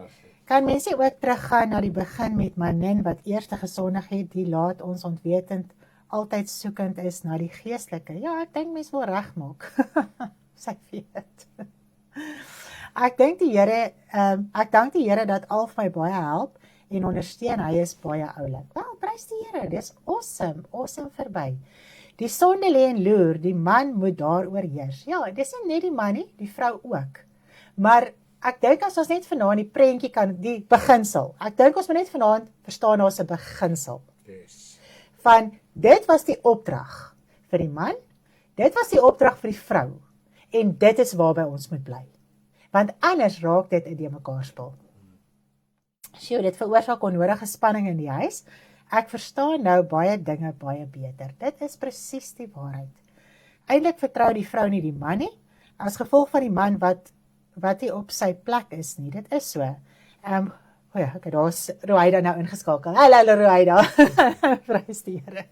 Kan mense ook teruggaan na die begin met manin wat eerste gesondig het, die laat ons ontwetend altyd soekend is na die geestelike. Ja, ek dink mens wil regmaak. Sy weet. Ek dank die Here dat al vir my baie help en ondersteun. Hy is baie oulik. Wel, prys die Here. Dis awesome verby. Die sonde lê en loer, die man moet daaroor heers. Ja, dis nie net die man nie, die vrou ook. Maar ek dink as ons net vanaand die prentjie kan, die beginsel. Ek dink ons moet net vanaand verstaan daar's 'n beginsel. Yes. Van dit was die opdrag vir die man, dit was die opdrag vir die vrou. En dit is waarby ons moet bly. Want anders raak dit in die mekaar spil. Sjoe, dit veroorsaak onnodige spanning in die huis. Ek verstaan nou baie dinge baie beter. Dit is presies die waarheid. Eintlik vertrou die vrou nie die man nie, as gevolg van die man wat nie op sy plek is nie. Dit is so. Okay, daar's Roaida nou ingeskakel. Hallo Roaida. Prys die Here.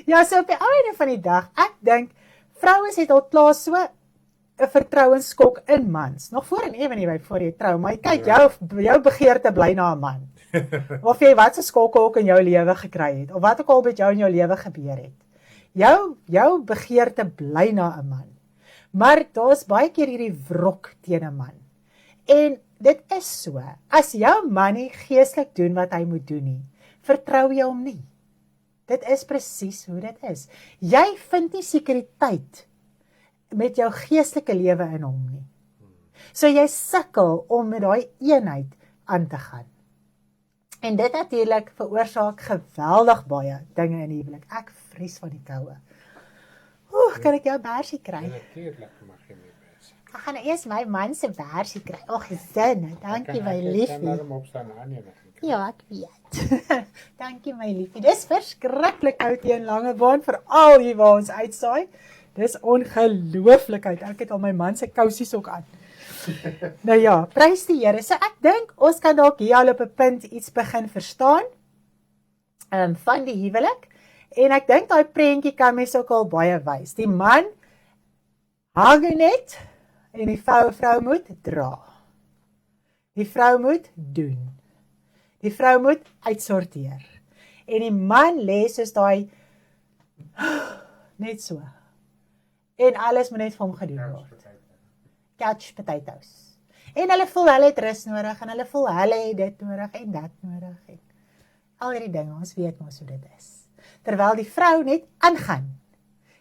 Ja, so op die einde van die dag, ek dink vrouens het al klaar so 'n vertrouensskok in mans. Nog voor en ewe voor jy trou, maar kyk, jou begeerte bly na 'n man. Of jy wat se skokke ook in jou lewe gekry het, of wat ook al met jou in jou lewe gebeur het. Jou begeerte bly na 'n man. Maar daar's baie keer hierdie wrok teen 'n man. En dit is so, as jou man nie geestelik doen wat hy moet doen nie, vertrou jy hom nie. Dit is presies hoe dit is. Jy vind nie sekuriteit met jou geestelike lewe in hom nie. So jy sukkel om met daai eenheid aan te gaan. En dit natuurlik veroorsaak geweldig baie dinge in die huwelik. Ek vries van die koue. Kan ek jou bersie kry? Natuurlik mag jy my bersie. Ek gaan eers my man se bersie kry. Gesin, dankie my liefie. Ek kan daarom opstaan aan jy nog. Ja, ek weet. Dankie my liefie. Dis verskriklik koud hier in Langebaan, veral hier waar ons uitsaai. Dis ongelooflikheid. Ek het al my man se kousies ook aan. Nou ja, prys die Here. So ek dink ons kan dalk hier al op 'n punt iets begin verstaan van die huwelik. En ek dink daai prentjie kan mens ook al baie wys. Die man hang net en die vrou moet dra. Die vrou moet doen. Die vrou moet uitsorteer. En die man lê soos daai net so. En alles moet net vir hom gedoen word. Couch potatoes. En hulle voel hulle het rus nodig en hulle voel hulle het dit nodig en dat nodig en al hierdie dinge, ons weet mos hoe dit is. Terwyl die vrou net aangaan.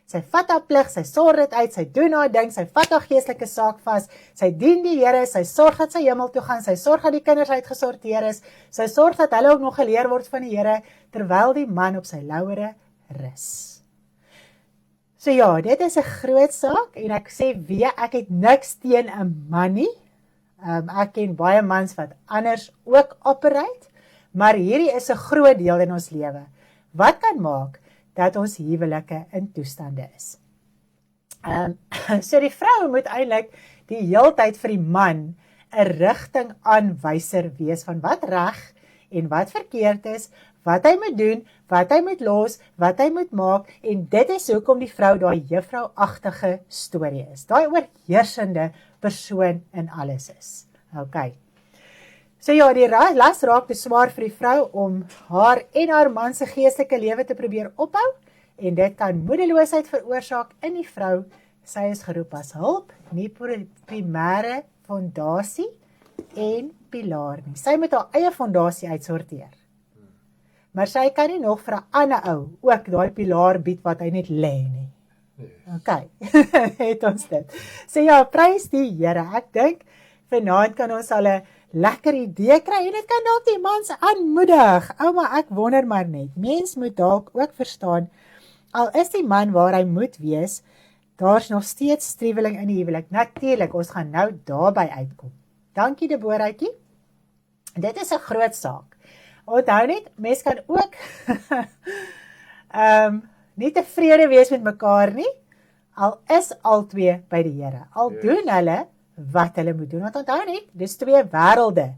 Sy vat haar plig, sy sorg dit uit, sy doen haar ding, sy vat haar geestelike saak vas, sy dien die Here, sy sorg dat sy hemel toe gaan, sy sorg dat die kinders uitgesorteer is, sy sorg dat hulle ook nog geleer word van die Here, terwyl die man op sy lauwere rus. So ja, dit is 'n groot saak en ek sê weer, ek het niks teen 'n man nie. Ek ken baie mans wat anders ook operate, maar hierdie is 'n groot deel in ons lewe. Wat kan maak dat ons huwelike in toestande is? So die vrou moet eintlik die heeltyd vir die man 'n rigtingaanwyser wees van wat reg en wat verkeerd is, wat hy moet doen, wat hy moet los, wat hy moet maak, en dit is hoekom die vrou daai juffrouagtige storie is. Daai oorheersende persoon in alles is. Okay. So ja, die las raak te swaar vir die vrou om haar en haar man se geestelike lewe te probeer ophou, en dit kan moedeloosheid veroorsaak in die vrou. Sy is geroep as hulp, nie primêre fondasie en pilaar nie. Sy moet haar eie fondasie uitsorteer. Maar sy kan nie nog vir 'n ander ou ook daai pilaar bied wat hy net lê nie. Okay, het ons dit. So ja, prys die Here. Ek dink vanaand kan ons al 'n lekker idee kry en dit kan dalk die mans aanmoedig. Ouma, ek wonder maar net. Mens moet dalk ook verstaan, al is die man waar hy moet wees, daar's nog steeds struweling in die huwelik. Natuurlik, ons gaan nou daarby uitkom. Dankie Deboraatjie. Dit is 'n groot saak. Onthou net, mens kan ook nie tevrede wees met mekaar nie, al is albei by die Here. Al doen hulle wat hulle moet doen. Want onthou net, dis twee wêrelde.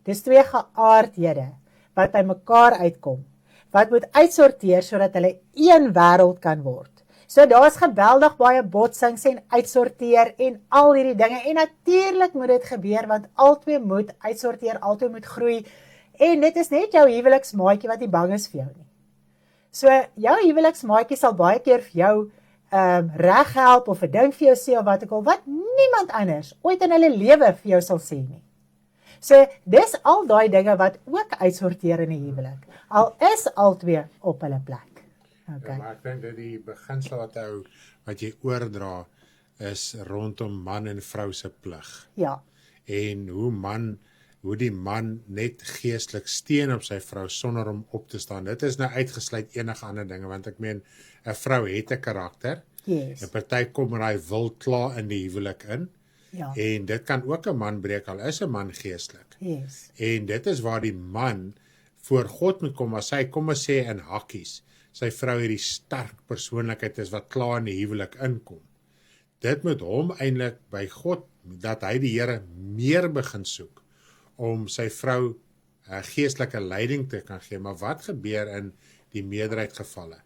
Dis twee geaardhede wat by mekaar uitkom. Wat moet uitsorteer sodat hulle een wêreld kan word. So daar's geweldig baie botsings en uitsorteer en al hierdie dinge. En natuurlik moet dit gebeur want albei moet uitsorteer, albei moet groei. En dit is net jou huweliksmaatjie wat nie bang is vir jou nie. So jou huweliksmaatjie sal baie keer vir jou reg help of 'n ding vir jou sê of wat ek al, wat niemand anders ooit in hulle lewe vir jou sal sê nie. So dis al daai dinge wat ook uitsorteer in 'n huwelik. Al is albei op hulle plek. Okay. Ja, maar ek dink dat die beginsel wat jy oordra is rondom man en vrou se plig. Ja. En hoe die man net geestelik steun op sy vrou sonder om op te staan. Dit is nou uitgesluit enige ander dinge, want ek meen, 'n vrou het 'n karakter. Yes. 'n Party kom met hy wil klaar in die huwelik in. Ja. En dit kan ook 'n man breek, al is 'n man geestelik. Yes. En dit is waar die man voor God moet kom, as hy, kom ons sê in hakkies, sy vrou hierdie sterk persoonlikheid is wat klaar in die huwelik inkom. Dit moet hom eintlik by God, dat hy die Here meer begin soek, om sy vrou geestelike leiding te kan gee. Maar wat gebeur in die meerderheid gevalle?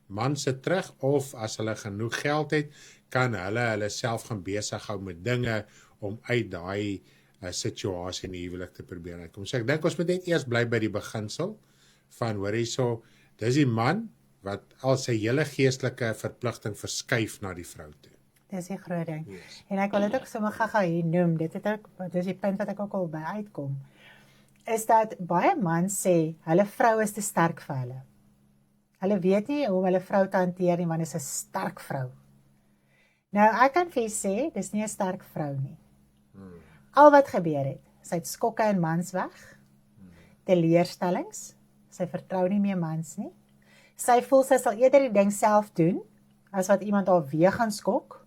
Man sit terug, of as hulle genoeg geld het, kan hulle self gaan besig hou met dinge om uit daai situasie in die huwelik te probeer uitkom. So ek dink ons moet net eers bly by die beginsel van, hoor hierso, dis die man wat al sy hele geestelike verpligting verskuif na die vrou toe. Dis die groot ding. Yes. En ek wil dit ook sommer gaga hier noem, dis die punt wat ek ook al by uitkom, is dat baie mans sê, hulle vrou is te sterk vir hulle. Hulle weet nie hoe hulle vrou te hanteer nie, want dit is 'n sterk vrou. Nou, ek kan vir jy sê, dis nie 'n sterk vrou nie. Al wat gebeur het, sy het skokke in mans weg, teleurstellings, sy vertrou nie meer mans nie, sy voel sy sal eerder die ding self doen, as wat iemand haar weer gaan skok,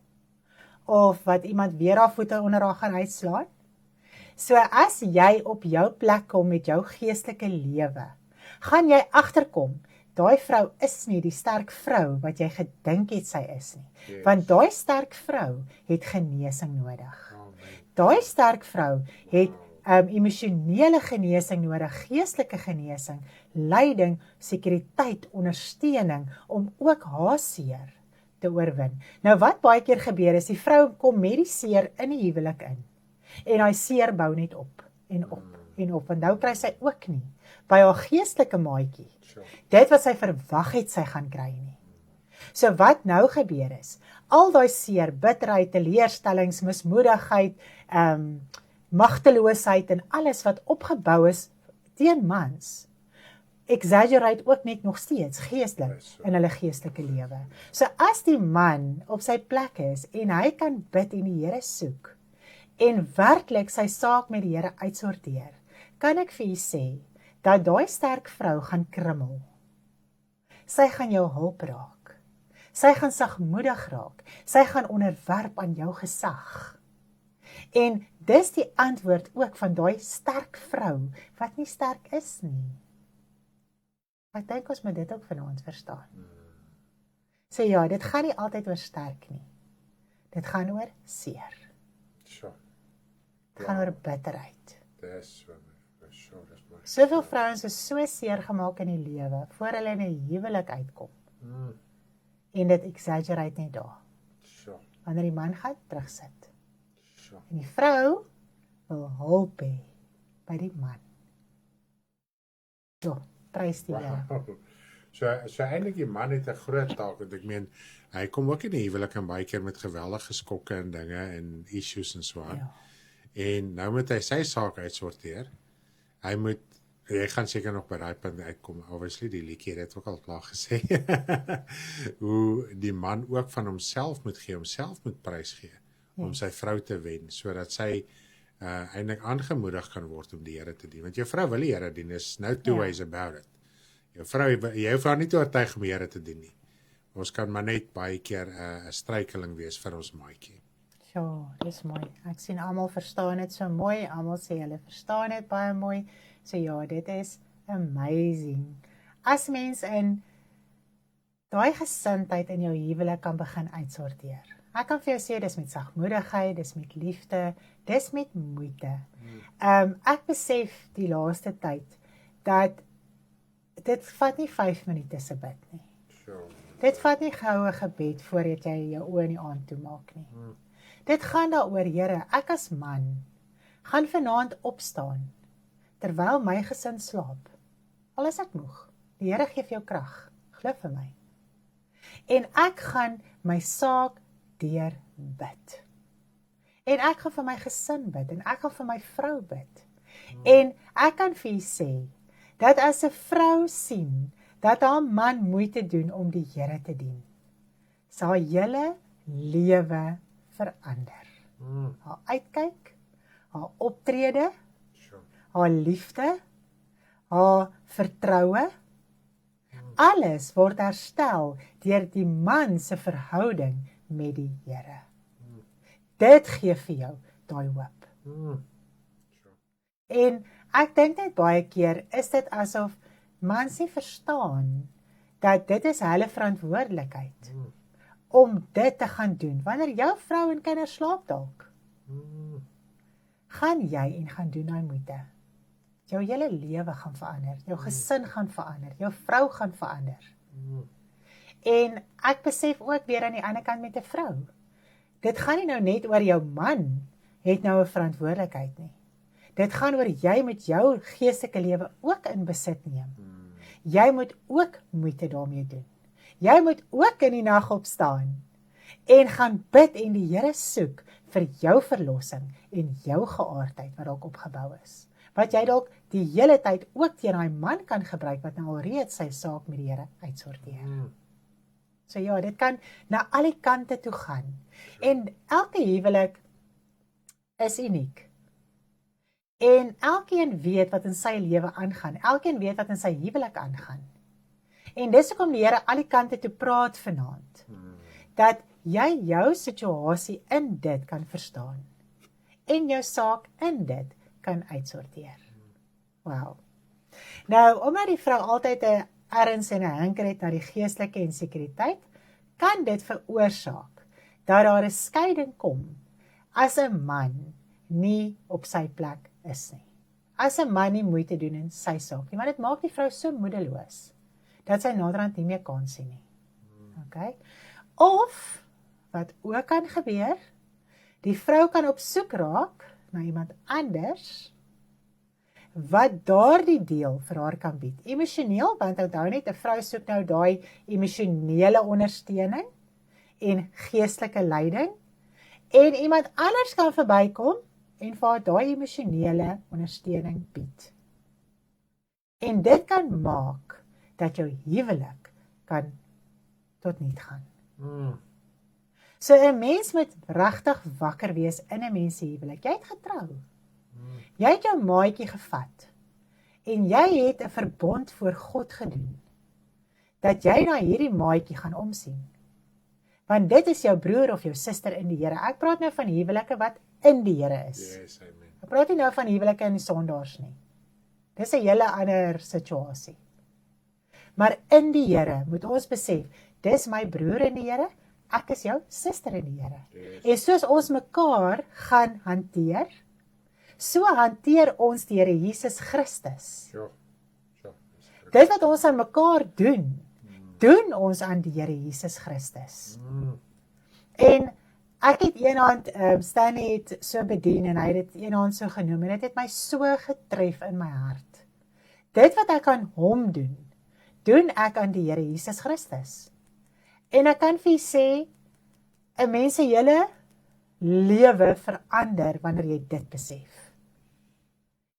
of wat iemand weer haar voete onder haar gaan uitslaan. So as jy op jou plek kom met jou geestelike lewe, gaan jy agterkom, daai vrou is nie die sterk vrou wat jy gedink het sy is nie. Yes. Want daai sterk vrou het genesing nodig. Daai sterk vrou het emosionele genesing nodig, geestelike genesing, leiding, sekuriteit, ondersteuning om ook haar seer te oorwin. Nou wat baie keer gebeur is, die vrou kom met die seer in die huwelik in. En hy seer bou net op en op en op. En nou kry sy ook nie by haar geestelike maatjie dit wat sy verwag het sy gaan kry nie. So wat nou gebeur is, al daai seer, bitterheid, teleurstellings, mismoedigheid, magteloosheid en alles wat opgebou is teen mans, exaggerate ook net nog steeds geestelik in hulle geestelike lewe. So as die man op sy plek is en hy kan bid en die Here soek en werklik sy saak met die Here uitsorteer, kan ek vir u sê dat daai sterk vrou gaan krummel. Sy gaan jou hulp raak. Sy gaan sagmoedig raak. Sy gaan onderwerp aan jou gesag. En dis die antwoord ook van daai sterk vrou wat nie sterk is nie. Ek dink ons moet dit ook vanaand verstaan. So ja, dit gaan nie altyd oor sterk nie. Dit gaan oor seer. Dit gaan oor bitterheid. Dis Soveel vrouens is so seer gemaak in die lewe voor hulle in 'n huwelik uitkom. En dit exaggerate net daar. Wanneer die man gaan terugsit. En die vrou wil hulp hê by die man. So, prys die Here. So eintlik die man het 'n groot taak, want ek meen, hy kom ook in die huwelik en baie keer met geweldige skokke en dinge en issues en so aan. Ja. En nou moet hy sy saak uitsorteer. Jy gaan seker nog by daai punt uitkom, obviously, die liedjie het ook al klaar gesê, hoe die man ook van homself moet gee, homself moet prys gee, om sy vrou te wen, sodat sy eintlik aangemoedig kan word om die Here te dien, want jou vrou wil die Here dien, is no two ways about it. Jou vrou, jy hoef haar nie te oortuig om die Here te dien nie. Ons kan maar net baie keer 'n struikeling wees vir ons maatjie. Ja, dis mooi. Ek sien almal verstaan dit so mooi. Almal sê hulle verstaan dit baie mooi. So ja, dit is amazing. As mens in daai gesindheid in jou huwelik kan begin uitsorteer. Ek kan vir jou sê, dis met sagmoedigheid, dis met liefde, dis met moeite. Ek besef die laaste tyd, dat dit vat nie 5 minute se bid nie. Dit vat nie goue gebed voordat jy jou oë in die aand toemaak nie. Dit gaan daaroor, Here, ek as man, gaan vanaand opstaan, terwyl my gesin slaap. Al is ek moeg, die Here gee vir jou krag, glo vir my. En ek gaan my saak deur bid. En ek gaan vir my gesin bid, en ek gaan vir my vrou bid. En ek kan vir u sê, dat as 'n vrou sien, dat haar man moeite doen om die Here te dien, sal haar hele lewe verander. Haar uitkyk, haar optrede, haar liefde, haar vertroue, alles word herstel deur die man se verhouding met die Here. Dit gee vir jou daai hoop. En ek dink net baie keer is dit asof mans nie verstaan dat dit is hulle verantwoordelikheid om dit te gaan doen. Wanneer jou vrou en kinders slaap dalk, gaan jy en gaan doen daai moeite. Jou hele lewe gaan verander, jou gesin gaan verander, jou vrou gaan verander. En ek besef ook weer aan die ander kant met 'n vrou. Dit gaan nie nou net oor jou man het nou 'n verantwoordelikheid nie. Dit gaan oor jy moet jou geestelike lewe ook in besit neem. Jy moet ook moeite daarmee doen. Jy moet ook in die nag opstaan en gaan bid en die Here soek vir jou verlossing en jou geaardheid wat dalk opgebou is. Wat jy dalk die hele tyd ook teen daai man kan gebruik wat nou alreeds sy saak met die Here uitsorteer. So ja, dit kan na al die kante toe gaan. En elke huwelik is uniek. En elkeen weet wat in sy lewe aangaan. Elkeen weet wat in sy huwelik aangaan. En dis hoekom die Here al die kante toe praat vanaand. Dat jy jou situasie in dit kan verstaan. En jou saak in dit kan uitsorteer. Wow. Nou, omdat die vrou altyd 'n erns en 'n hinker het na die geestelike en sekuriteit, kan dit veroorsaak dat daar 'n skeiding kom as 'n man nie op sy plek is nie. As 'n man nie moeite doen in sy saak nie, want dit maak die vrou so moedeloos, dat sy naderhand nie meer kan sien nie. Okay? Of, wat ook kan gebeur, die vrou kan op soek raak na iemand anders, wat daardie deel vir haar kan bied. Emosioneel, want onthou net, 'n vrou soek nou daai emosionele ondersteuning en geestelike leiding, en iemand anders kan verbykom en vir haar daai emosionele ondersteuning bied. En dit kan maak dat jou huwelik kan tot niet gaan. So 'n mens moet regtig wakker wees in 'n mens se huwelik. Jy het getrou. Jy het jou maatjie gevat en jy het 'n verbond voor God gedoen dat jy na hierdie maatjie gaan omsien. Want dit is jou broer of jou suster in die Here. Ek praat nou van huwelike wat in die Here is. Yes, amen. Ek praat nie nou van huwelike in die sondaars nie. Dis 'n hele ander situasie. Maar in die Here moet ons besef, dis my broer in die Here, ek is jou suster in die Here. Yes. En soos ons mekaar gaan hanteer, so hanteer ons die Here Jesus Christus. Sure. Dit wat ons aan mekaar doen, doen ons aan die Here Jesus Christus. En ek het eendag, Stanley het so bedien en hy het dit eendag so genoem en dit het my so getref in my hart. Dit wat ek aan hom doen, doen ek aan die Here Jesus Christus. En ek kan vir jy sê, 'n mens se hele lewe verander wanneer jy dit besef.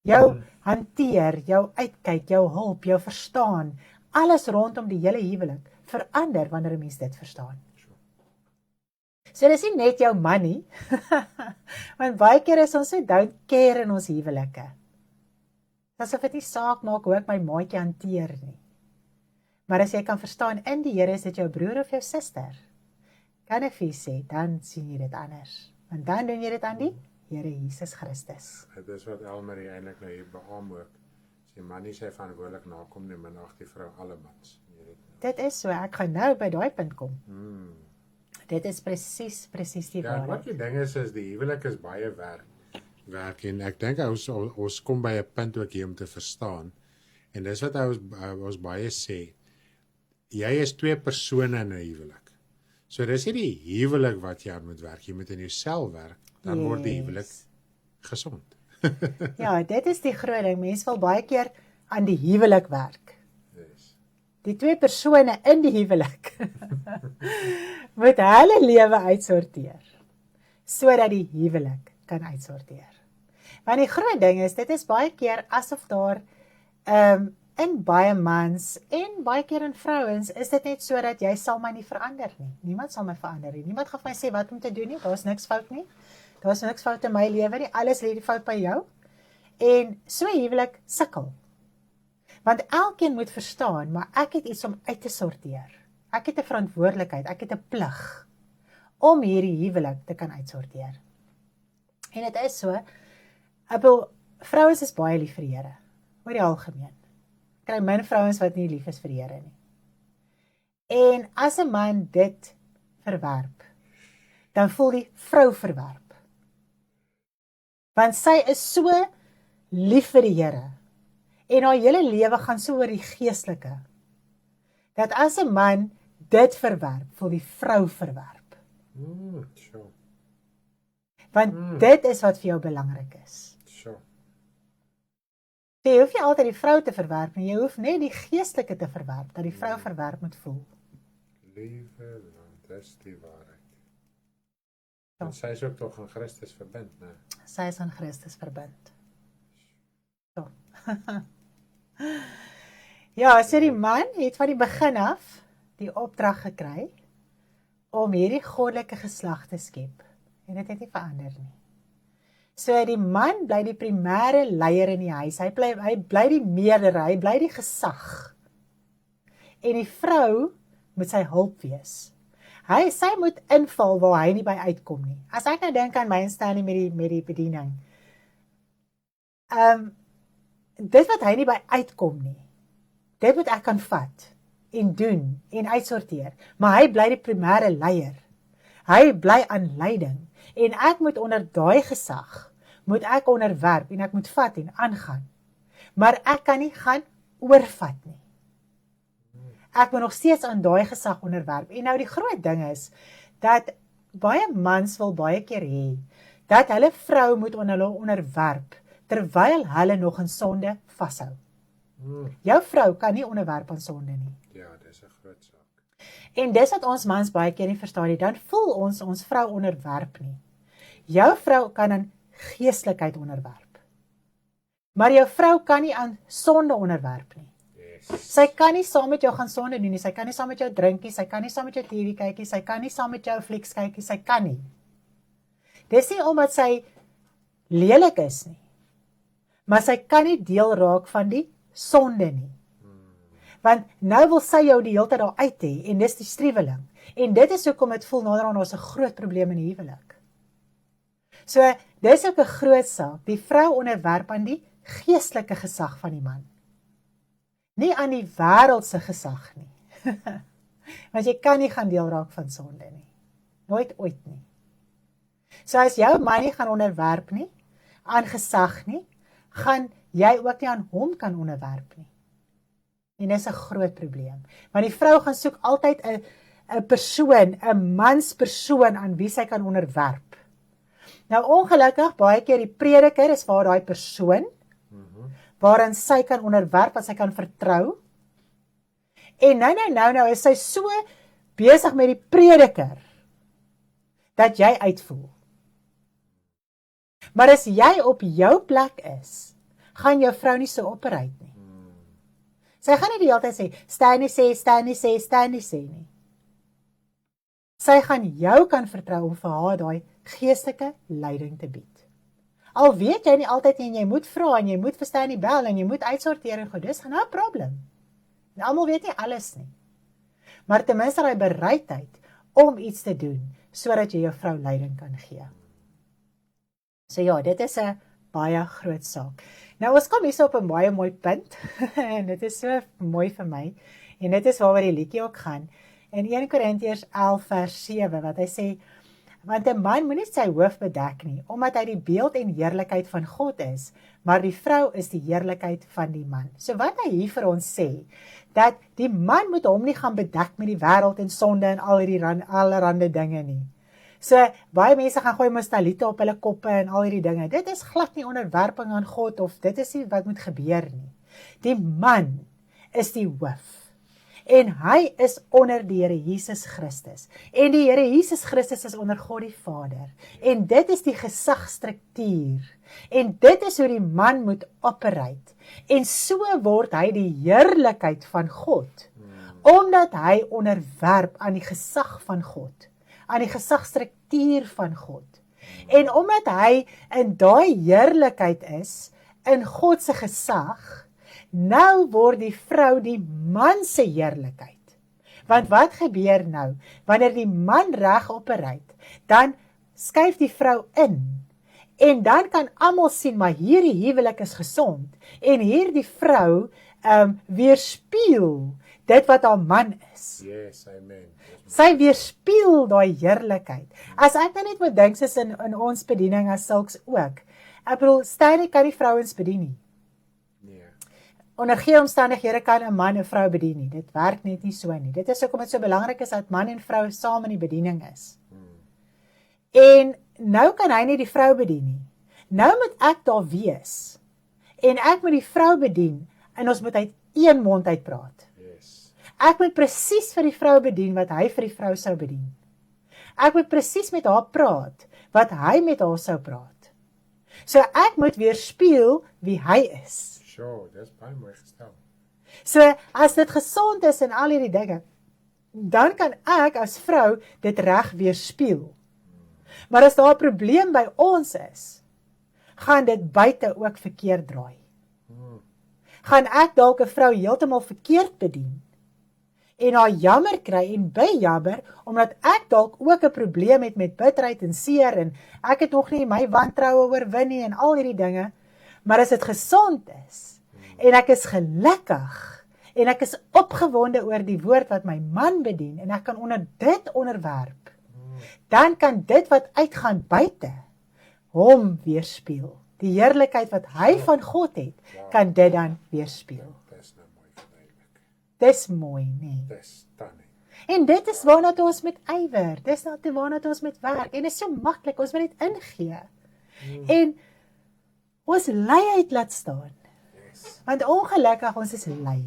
Jou hanteer, jou uitkyk, jou hulp, jou verstaan, alles rondom die hele huwelik verander wanneer 'n mens dit verstaan. So dis nie net jou man nie, want baie keer is ons so don't care in ons huwelike. Asof dit nie saak maak hoe ek my maatjie hanteer nie. Maar as jy kan verstaan, in die Here is dit jou broer of jou suster, kan ek vir jy sê, dan sien jy dit anders. Want dan doen jy dit aan die Here Jesus Christus. Dit is wat Elmarie eintlik nou hier beamoen ook. As die man nie sy verantwoordelik nakom nie, minag die vrou allemans. Dit is so, ek gaan nou by daai punt kom. Dit is presies die Ja, waarheid. wat die ding is die huwelik is baie werk en ek dink ons kom by 'n punt ook hier om te verstaan. En dis wat ons baie sê. Jy is twee persone in 'n huwelik. So dis nie die huwelik wat jy aan moet werk, jy moet in jouself werk, dan word die huwelik gesond. Ja, dit is die groot ding. Mense wil baie keer aan die huwelik werk. Yes. Die twee persone in die huwelik moet hulle lewe uitsorteer, sodat die huwelik kan uitsorteer. Want die groot ding is, dit is baie keer asof daar in baie mans en baie keer in vrouens is dit net so dat jy sal my nie verander nie. Niemand sal my verander nie. Niemand gaan vir my sê wat om te doen nie. Daar's niks fout nie. Daar's niks fout in my lewe nie. Alles lê die fout by jou. En so huwelik sukkel. Want elkeen moet verstaan, maar ek het iets om uit te sorteer. Ek het 'n verantwoordelikheid, ek het 'n plig om hierdie huwelik te kan uitsorteer. En dit is so, vrouens is baie lief vir die Here, oor die algemeen. Kry min vrouens wat nie lief is vir die Here nie. En as 'n man dit verwerp, dan voel die vrou verwerp. Want sy is so lief vir die Here, en haar hele lewe gaan so oor die geestelike, dat as 'n man dit verwerp, voel die vrou verwerp. Sure. Want dit is wat vir jou belangrik is. Sure. Jy hoef nie altyd die vrou te verwerp nie, jy hoef net die geestelike te verwerp, dat die vrou verwerp moet voel. Liewe land, dis die waarheid. En sy is ook toch aan Christus verbind, né? Sy is aan Christus verbind. So. Ja, so die man het van die begin af die opdrag gekry om hierdie goddelike geslag te skep. En dit het nie verander nie. So die man bly die primêre leier in die huis. Hy bly die meerder, hy bly die gesag. En die vrou moet sy hulp wees. Sy moet inval waar hy nie by uitkom nie. As ek nou dink aan my instelling met die bediening. Dit wat hy nie by uitkom nie, dit moet ek kan vat en doen en uitsorteer. Maar hy bly die primêre leier. Hy bly aan leiding. En ek moet onder daai gesag, moet ek onderwerp en ek moet vat en aangaan. Maar ek kan nie gaan oorvat nie. Ek moet nog steeds aan daai gesag onderwerp. En nou die groot ding is, dat baie mans wil baie keer hê, dat hulle vrou moet hulle onderwerp, terwyl hulle nog in sonde vashou. Jou vrou kan nie onderwerp aan sonde nie. Ja, dis 'n groot saak. En dis wat ons mans baie keer nie verstaan nie, dan voel ons vrou onderwerp nie. Jou vrou kan aan geestelikheid onderwerp. Maar jou vrou kan nie aan sonde onderwerp nie. Sy kan nie saam met jou gaan sonde doen nie, sy kan nie saam met jou drink nie, sy kan nie saam met jou TV kyk nie, sy kan nie saam met jou flieks kyk nie, sy kan nie. Dis nie omdat sy lelik is nie, maar sy kan nie deel raak van die sonde nie. Want nou wil sy jou die hele tyd daar uit hê, en dis die striweling. En dit is hoekom dit voel nader aan ons 'n groot probleem in die huwelik. So, dis ook 'n groot saak. Die vrou onderwerp aan die geestelike gesag van die man. Nie aan die wêreldse gesag nie. Want jy kan nie gaan deel raak van sonde nie. Nooit ooit nie. So as jou man nie gaan onderwerp nie, aan gesag nie, gaan jy ook nie aan hom kan onderwerp nie. En dis 'n groot probleem. Want die vrou gaan soek altyd 'n persoon, 'n manspersoon aan wie sy kan onderwerp. Nou ongelukkig, baie keer die prediker is waar daai persoon, waarin sy kan onderwerp, wat sy kan vertrou. En nou is sy so besig met die prediker, dat jy uitvoel. Maar as jy op jou plek is, gaan jou vrou nie so operate nie. Sy gaan nie die hele tyd sê, staan nie sê nie. Sy gaan jou kan vertrou om vir haar daai geestelike leiding te bied. Al weet jy nie altyd en jy moet vra en jy moet verstaan die bel en jy moet uitsorteer en goed, dis no problem. En almal weet nie alles nie. Maar ten minste daai bereidheid om iets te doen, sodat jy jou vrou leiding kan gee. So ja, dit is 'n baie groot saak. Nou ons kom hier op 'n baie mooi punt, en dit is so mooi vir my, en dit is waaroor die liedjie ook gaan, in 1 Korintiërs 11 vers 7, wat hy sê, want 'n man moenie sy hoof bedek nie, omdat hy die beeld en heerlikheid van God is, maar die vrou is die heerlikheid van die man. So wat hy hier vir ons sê, dat die man moet hom nie gaan bedek met die wêreld en sonde en al hierdie allerhande dinge nie. So baie mense gaan gooi mostalite op hulle koppe en al hierdie dinge. Dit is glad nie onderwerping aan God, of dit is nie wat moet gebeur nie. Die man is die hoof. En hy is onder die Here Jesus Christus. En die Here Jesus Christus is onder God die Vader. En dit is die gesagstruktuur. En dit is hoe die man moet operate. En so word hy die heerlikheid van God. Omdat hy onderwerp aan die gesag van God. Aan die gesagstruktuur van God. En omdat hy in daai heerlikheid is, in God se gesag, nou word die vrou die man se heerlikheid. Want wat gebeur nou? Wanneer die man reg operate, dan skuif die vrou in. En dan kan almal sien, maar hierdie huwelik is gesond. En hierdie vrou weerspieël dit wat haar man is. Yes, amen. Sy weerspieël daai heerlikheid. As ek nou net moet dink, soos in ons bediening as sulks ook. Ek bedoel, Stanley kan nie vrouens bedien nie. Onder geen omstandighede kan 'n man 'n vrou bedien nie. Dit werk net nie so nie. Dit is hoekom dit so belangrik is dat man en vrou saam in die bediening is. En nou kan hy nie die vrou bedien nie. Nou moet ek daar wees. En ek moet die vrou bedien en ons moet uit een mond uit praat. Ek moet presies vir die vrou bedien wat hy vir die vrou sou bedien. Ek moet presies met haar praat wat hy met haar sou praat. So ek moet weerspieël wie hy is. Sure, dis baie mooi gestel. So, as dit gesond is en al hierdie dinge, dan kan ek as vrou dit reg weerspieël. Maar as daar 'n probleem by ons is, gaan dit buite ook verkeerd draai. Gaan ek dalk 'n vrou heeltemal verkeerd bedien, en haar jammer kry en bejammer, omdat ek dalk ook 'n probleem het met bitterheid en seer, en ek het nog nie my wantroue oorwin nie, en al hierdie dinge. Maar as dit gesond is, en ek is gelukkig, en ek is opgewonde oor die woord wat my man bedien, en ek kan onder dit onderwerp, dan kan dit wat uitgaan buite hom weerspieël. Die heerlikheid wat hy van God het, kan dit dan weerspieël. Dis nou mooi verduidelik. Dis mooi, nee. Dis tannie. En dit is waarna ons met ywer, dis waarna ons met werk, en dit is so maklik, ons moet net ingee. En ons luiheid laat staan, want ongelukkig ons is lui.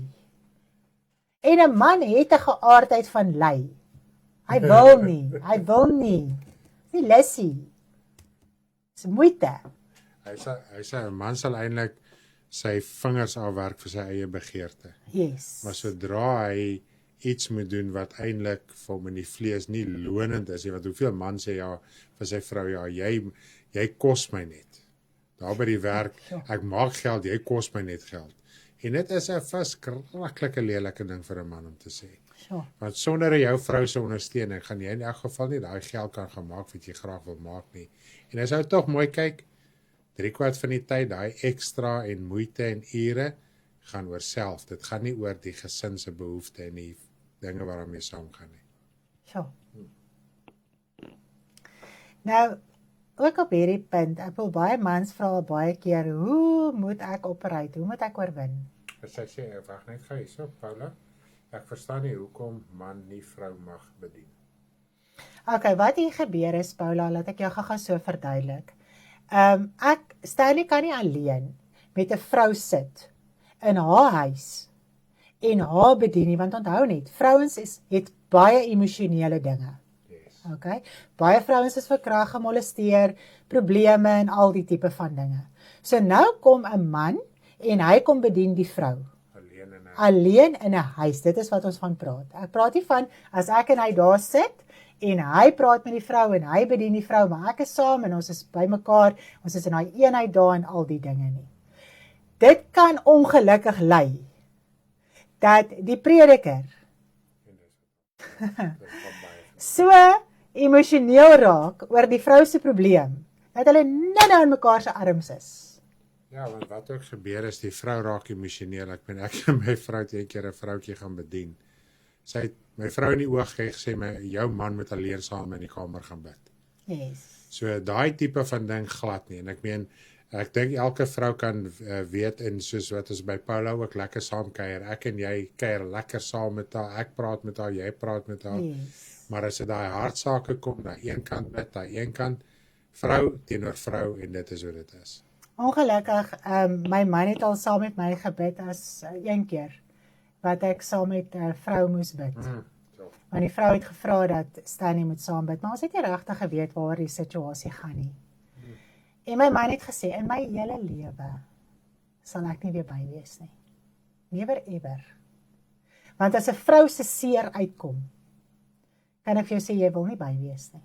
En 'n man het 'n geaardheid van lui. Hy wil nie, nie lussie. Dis moeite. Hy sê 'n man sal eintlik sy vingers afwerk vir sy eie begeerte. Yes. Maar sodra hy iets moet doen wat eintlik vir hom in die vlees nie lonend is nie, want hoeveel man sê ja vir sy vrou, ja, jy kos my net. Daar by die werk, ek maak geld, jy kos my net geld. En dit is 'n verskriklike lelike ding vir 'n man om te sê. Sure. Want sonder jou vrou se ondersteuning gaan jy in elk geval nie daai geld kan gemaak wat jy graag wil maak nie. En as jy tog mooi kyk, 3/4 van die tyd, daai ekstra en moeite en ure gaan oor self. Dit gaan nie oor die gesin se behoeftes en die dinge waarmee saamgaan nie. Sure. Nou, ook op hierdie punt, ek wil baie mans vra baie keer, hoe moet ek operate? Hoe moet ek oorwin? Sy sê, wag net gou hierso, Paula. Ek verstaan nie hoekom man nie vrou mag bedien. Okay, wat hier gebeur is, Paula, laat ek jou gou so verduidelik. Stanley kan nie alleen met 'n vrou sit in haar huis en haar bedien nie, want onthou net, vrouens het baie emosionele dinge. Okay? Baie vrouens is verkragt, gemolesteer, probleme en al die tipe van dinge. So nou kom 'n man en hy kom bedien die vrou. Alleen in 'n huis. Dit is wat ons van praat. Ek praat nie van as ek en hy daar sit en hy praat met die vrou en hy bedien die vrou, maar ek is saam en ons is bymekaar, ons is in daai eenheid daar en al die dinge nie. Dit kan ongelukkig lei dat die prediker so emosioneel raak oor die vrou se probleem, dat hulle nou in mekaar se arms is. Ja, want wat ook gebeur is, die vrou raak emosioneel. Ek en my vrou het 'n keer 'n vroutjie gaan bedien. Sy het my vrou in die oog gesê, jou man moet alleen saam in die kamer gaan bid. Yes. So daai tipe van ding glad nie. En ek dink elke vrou kan weet, en soos wat ons by Paula ook lekker saam kuier. Ek en jy kuier lekker saam met haar. Ek praat met haar, jy praat met haar. Yes. Maar as dit daai hartsake kom, na een kant bid, na een kant vrou teenoor vrou, en dit is hoe dit is. Ongelukkig, my man het al saam met my gebid as een keer, wat ek saam met 'n vrou moes bid. Want die vrou het gevra dat Stanley moet saam bid, maar ons het nie regtig geweet waar die situasie gaan nie. En my man het gesê, in my hele lewe sal ek nie weer by wees nie. Never ever. Want as 'n vrou se seer uitkom, kan ek vir jou sê, jy wil nie by wees nie.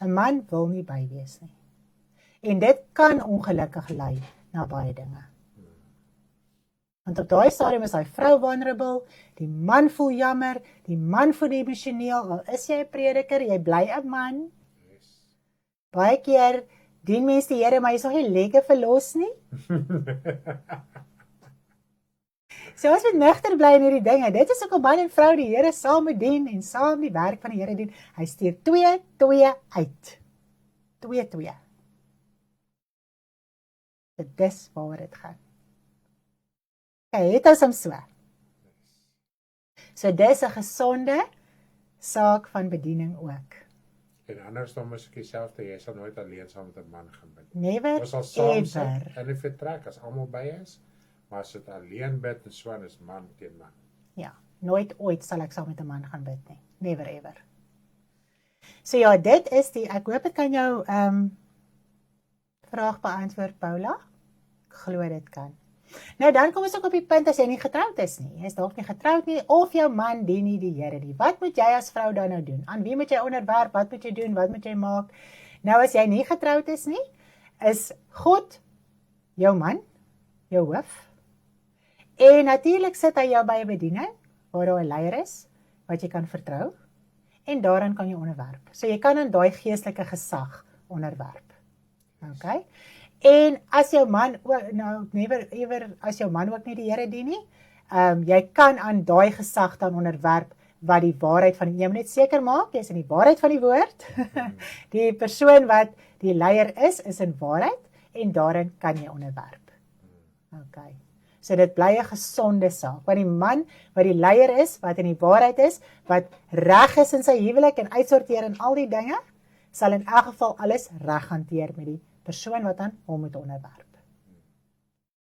'n Man wil nie by wees nie. En dit kan ongelukkig lei na baie dinge. Want op daai stadium is hy vrou vulnerable, die man voel jammer, die man voel emosioneel, al is jy 'n prediker, jy bly 'n man. Baie keer dien mense die Here, maar jy is nog nie lekker verlos nie. So ons moet nugter bly in hierdie dinge. Dit is ook 'n man en vrou die Here saam bedien en saam die werk van die Here doen. Hy stuur 2 uit. 2. Dit is waar dit gaan. Okay, het ons hom so. So dis 'n gesonde saak van bediening ook. En anders dan is ek dieselfde, jy sal nooit alleen saam met 'n man gaan bid. Never Ons sal saam sit ever. in 'n vertrek as almal by is, maar as dit alleen bid en so is man teen man. Ja, nooit ooit sal ek saam met 'n man gaan bid nie. Never ever. So ja, dit is ek hoop dit kan jou vraag beantwoord, Paula. Ek glo dit kan. Nou dan kom ons ook op die punt as jy nie getroud is nie. Jy is dalk nie getroud nie of jou man dien nie die Here nie. Wat moet jy as vrou dan nou doen? Aan wie moet jy onderwerp? Wat moet jy doen? Wat moet jy maak? Nou as jy nie getroud is nie, is God jou man, jou hoof. En natuurlik sit hy jou by 'n bediening waar daar 'n leier is wat jy kan vertrou en daaraan kan jy onderwerp. So jy kan aan daai geestelike gesag onderwerp. Okay? En as jou man ook nou never as jou man ook nie die Here dien nie, jy kan aan daai gesag dan onderwerp wat die waarheid van jy moet net seker maak, jy is in die waarheid van die woord. Die persoon wat die leier is in waarheid en daarin kan jy onderwerp. Okay. So dit bly 'n gesonde saak. Want die man wat die leier is, wat in die waarheid is, wat reg is in sy huwelik en uitsorteer in al die dinge, sal in elk geval alles reg hanteer met die persoon wat aan hom moet onderwerp.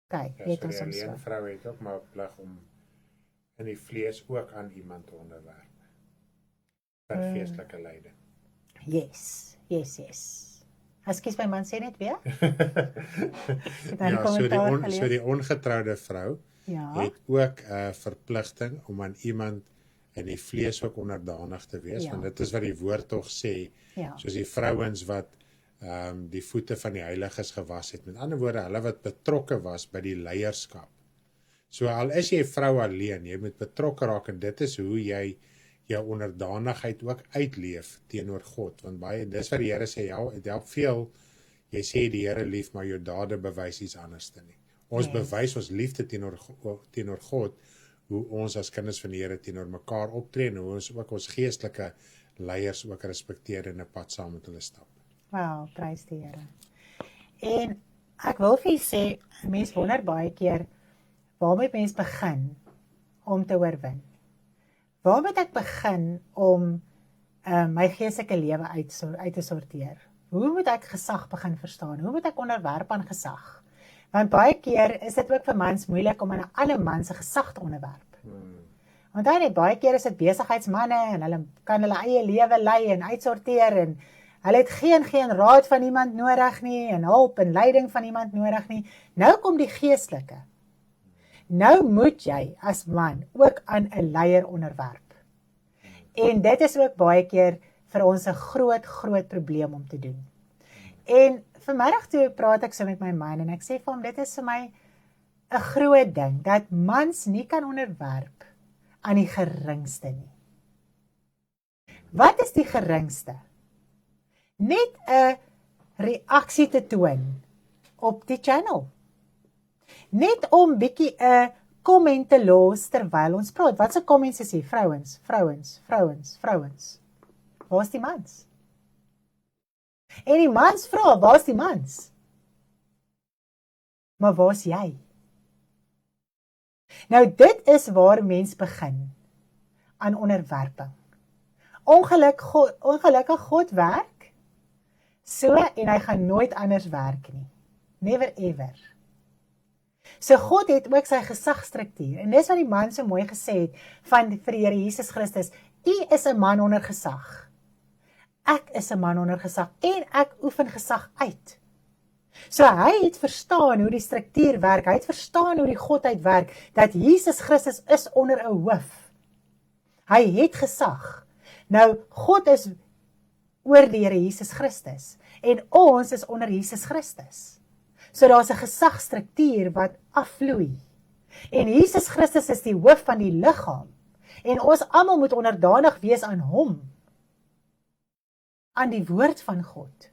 Okay, Ja, weet so ons die hom so. alleen vrou het ook maar plig om in die vlees ook aan iemand te onderwerp. Vir geestelike leiding. Yes. Ekskuus, my man sê net weer. Ja, so die ongetroude vrou Ja, het ook 'n verpligting om aan iemand in die vlees ook onderdanig te wees, Ja. want dit is wat die woord tog sê, ja, soos die vrouens wat die voete van die heiliges gewas het. Met ander woorde, hulle wat betrokke was by die leierskap. So al is jy vrou alleen, jy moet betrokke raak en dit is hoe jy jou onderdanigheid ook uitleef teenoor God, want baie dis wat die Here sê, ja, dit help veel. Jy sê die Here lief, maar jou dade bewys iets anders te nie. Ons bewys ons liefde teenoor God, hoe ons as kinders van die Here teenoor mekaar optree en hoe ons ook ons geestelike leiers ook respekteer en 'n pad saam met hulle stap. wow, prys die Here. En ek wil vir julle sê, mense wonder baie keer, waar moet mens begin om te oorwin? Waar moet ek begin om my geestelike lewe uit te sorteer? Hoe moet ek gesag begin verstaan? Hoe moet ek onderwerp aan gesag? Want baie keer is dit ook vir mans moeilik om aan 'n ander man se gesag te onderwerp. Want dan baie keer is dit besigheidsmanne en hulle kan hulle eie lewe lei en uitsorteer en hulle het geen raad van iemand nodig nie en hulp en leiding van iemand nodig nie. Nou kom die geestelike. Nou moet jy as man ook aan 'n leier onderwerp. En dit is ook baie keer vir ons 'n groot probleem om te doen. En vanmiddag toe praat ek so met my man en ek sê vir hom, dit is vir my 'n groot ding, dat mans nie kan onderwerp aan die geringste nie. Wat is die geringste? Net 'n reaksie te toon op die channel. Net om bietjie 'n komment te los terwyl ons praat. Wat se comments is hier? Vrouens. Waar is die mans? En die mans vra, waar is die mans? Maar waar is jy? Nou dit is waar mens begin aan onderwerping. Ongelukkig God werk so en hy gaan nooit anders werk nie. Never ever. So God het ook sy gesagstruktuur en dis wat die man so mooi gesê het vir die Here Jesus Christus. U is 'n man onder gesag. Ek is 'n man onder gesag en ek oefen gesag uit. So hy het verstaan hoe die struktuur werk, hy het verstaan hoe die Godheid werk, dat Jesus Christus is onder 'n hoof. Hy het gesag. Nou, God is oor die Here Jesus Christus en ons is onder Jesus Christus. So daar's 'n gesagstruktuur wat afvloei. En Jesus Christus is die hoof van die liggaam. En ons almal moet onderdanig wees aan hom. Aan die woord van God.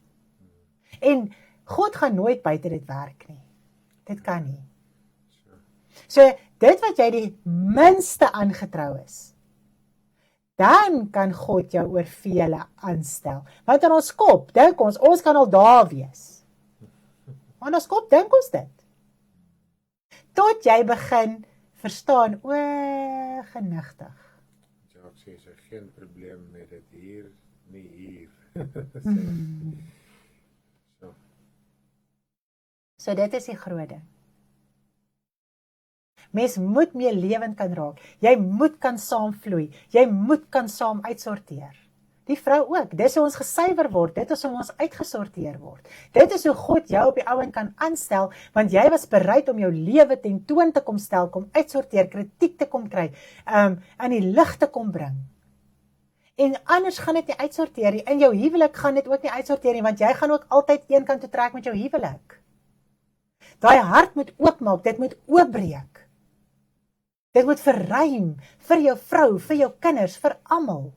En God gaan nooit buite dit werk nie. Dit kan nie. So dit wat jy die minste aangetrou is, dan kan God jou oor vele aanstel. Want in ons kop dink ons kan al daar wees. Maar in ons kop dink ons dit. Tot jy begin verstaan, o, genigtig. Ja, ek sê, so geen probleem met dit hier, nie hier. So dit is die groot ding. Mens moet meer lewend kan raak. Jy moet kan saamvloei. Jy moet kan saam uitsorteer. Die vrou ook. Dis hoe ons gesuiwer word. Dit is hoe ons uitgesorteer word. Dit is hoe God jou op die ouend kan aanstel, want jy was bereid om jou lewe ten toon te kom stel, kom uitsorteer, kritiek te kom kry, aan die lig te kom bring. En anders gaan dit nie uitsorteer nie. In jou huwelik gaan dit ook nie uitsorteer nie, want jy gaan ook altyd een kant toe trek met jou huwelik. Daai hart moet oopmaak, dit moet oopbreek. Dit moet verruim vir jou vrou, vir jou kinders, vir almal.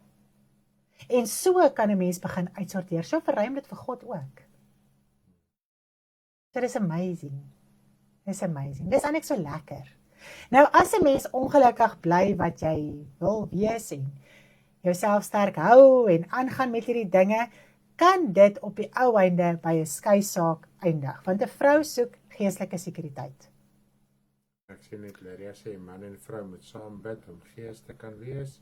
En so kan 'n mens begin uitsorteer. So verruim dit vir God ook. So dis amazing. Dis amazing. Dis eintlik so lekker. Nou, as 'n mens ongelukkig bly wat jy wil wees en jouself sterk hou en aangaan met hierdie dinge, kan dit op die ou einde by 'n skeisaak eindig, want 'n vrou soek geestelike sekuriteit. Ek sê net, Lydia sê, man en vrou moet saam bid om gees te kan wees.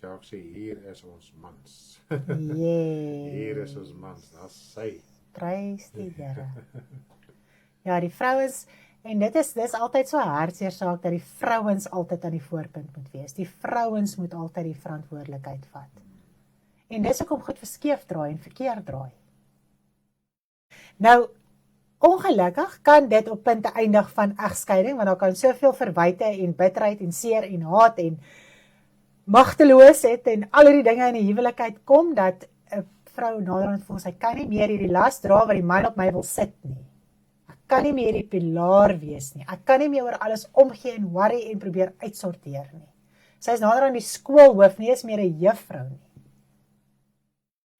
Jacques sê, hier is ons mans. Yes. Hier is ons mans, dat is sy. Prys die Here. Ja, die vrouens, en dis altyd so 'n hartseer saak, dat die vrouens altyd aan die voorpunt moet wees. Die vrouens moet altyd die verantwoordelikheid vat. En dis hoekom goed verskeef draai en verkeerd draai. Nou, ongelukkig kan dit op punte eindig van egskeiding, want daar kan soveel verwyte en bitterheid en seer en haat en magteloosheid en al hierdie dinge in die huwelikheid kom, dat 'n vrou naderhand voel, sy kan nie meer hierdie las dra wat die man op my wil sit nie. Ek kan nie meer die pilaar wees nie. Ek kan nie meer oor alles omgee en worry en probeer uitsorteer nie. Sy is naderhand die skoolhoof nie, is meer 'n juffrou nie.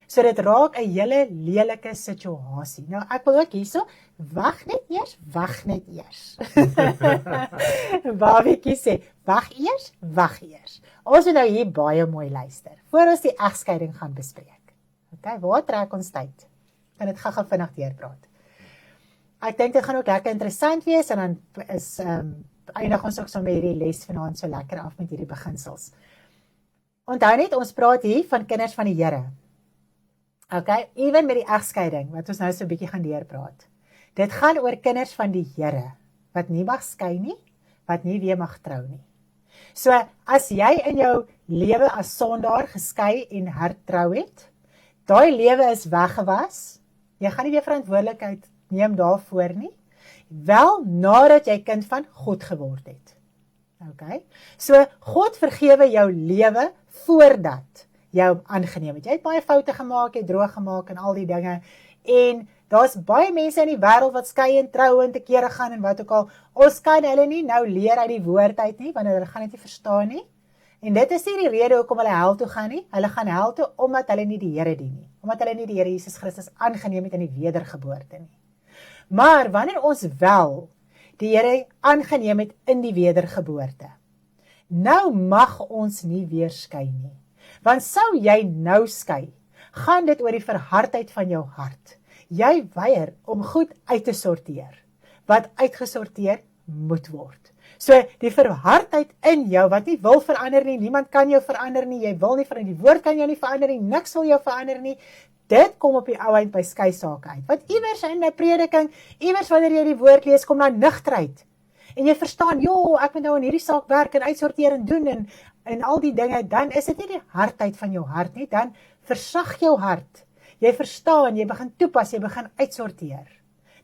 So dit raak 'n hele lelike situasie. Nou ek wil ook hierso, wag net eers. Babietjie sê, wag eers. Ons moet nou hier baie mooi luister, voor ons die egskeiding gaan bespreek. Okay, waar trek ons tyd? Kan dit gou vinnig deurpraat. Ek dink dit gaan ook lekker interessant wees, en dan is eindig ons ook so met hierdie les vanaand so lekker af met hierdie beginsels. Onthou net, ons praat hier van kinders van die Here. Okay, ewen met die egskeiding, wat ons nou so 'n bietjie gaan deurpraat. Dit gaan oor kinders van die Here, wat nie mag skei nie, wat nie weer mag trou nie. So, as jy in jou lewe as sondaar geskei en hertrou het, daai lewe is weggewas, jy gaan nie weer verantwoordelikheid neem daarvoor nie, wel nadat jy kind van God geword het. Okay, so God vergewe jou lewe voordat jy hom aangeneem het. Jy het baie foute gemaak, jy het droog gemaak en al die dinge, en daar's baie mense in die wêreld wat skei en trou en te kere gaan en wat ook al. Ons kan hulle nie nou leer uit die woord uit nie, want hulle gaan dit nie verstaan nie. En dit is nie die rede hoekom hulle hel toe gaan nie. Hulle gaan hel toe omdat hulle nie die Here dien nie. Omdat hulle nie die Here Jesus Christus aangeneem het in die wedergeboorte nie. Maar wanneer ons wel die Here aangeneem het in die wedergeboorte, nou mag ons nie weer skei nie. Want sou jy nou skei, gaan dit oor die verhardheid van jou hart. Jy weier om goed uit te sorteer, wat uitgesorteer moet word. So die verhardheid in jou, wat nie wil verander nie, niemand kan jou verander nie, jy wil nie verander, die woord kan jou nie verander nie, niks wil jou verander nie, dit kom op die ou eind by skei sake uit. Want iewers in 'n prediking, iewers wanneer jy die woord lees, kom daar nugterheid. En jy verstaan, ek moet nou in hierdie saak werk en uitsorteer en doen en al die dinge, dan is dit nie die hardheid van jou hart nie, dan versag jou hart. Jy verstaan, jy begin toepas, jy begin uitsorteer.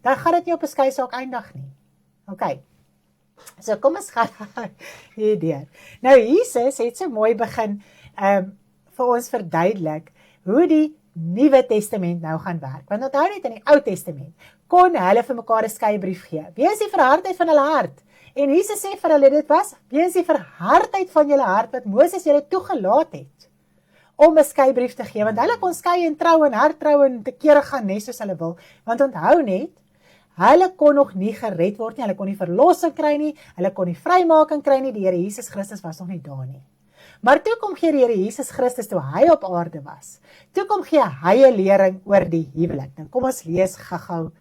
Dan gaan dit nie op 'n skei saak eindig nie. Okay. So kom ons gaan hier deur. Nou Jesus het so mooi begin vir ons verduidelik hoe die Nuwe Testament nou gaan werk. Want onthou net in die Ou Testament kon hulle vir mekaar 'n skeibrief gee. Weens die verhardheid van hulle hart. En Jesus sê vir hulle dit was weens die verhardheid van julle hart wat Moses julle toegelaat het om 'n skeibrief te gee, want hulle kon skei en trou en hertrou en te kere gaan net soos hulle wil. Want onthou net, hulle kon nog nie gered word nie, hulle kon nie verlossing kry nie, hulle kon nie vrymaking kry nie, die Here Jesus Christus was nog nie daar nie. Maar toe kom gee die Here Jesus Christus toe hy op aarde was. Toe kom gee hy 'n lering oor die huwelik. Nou kom ons lees gou-gou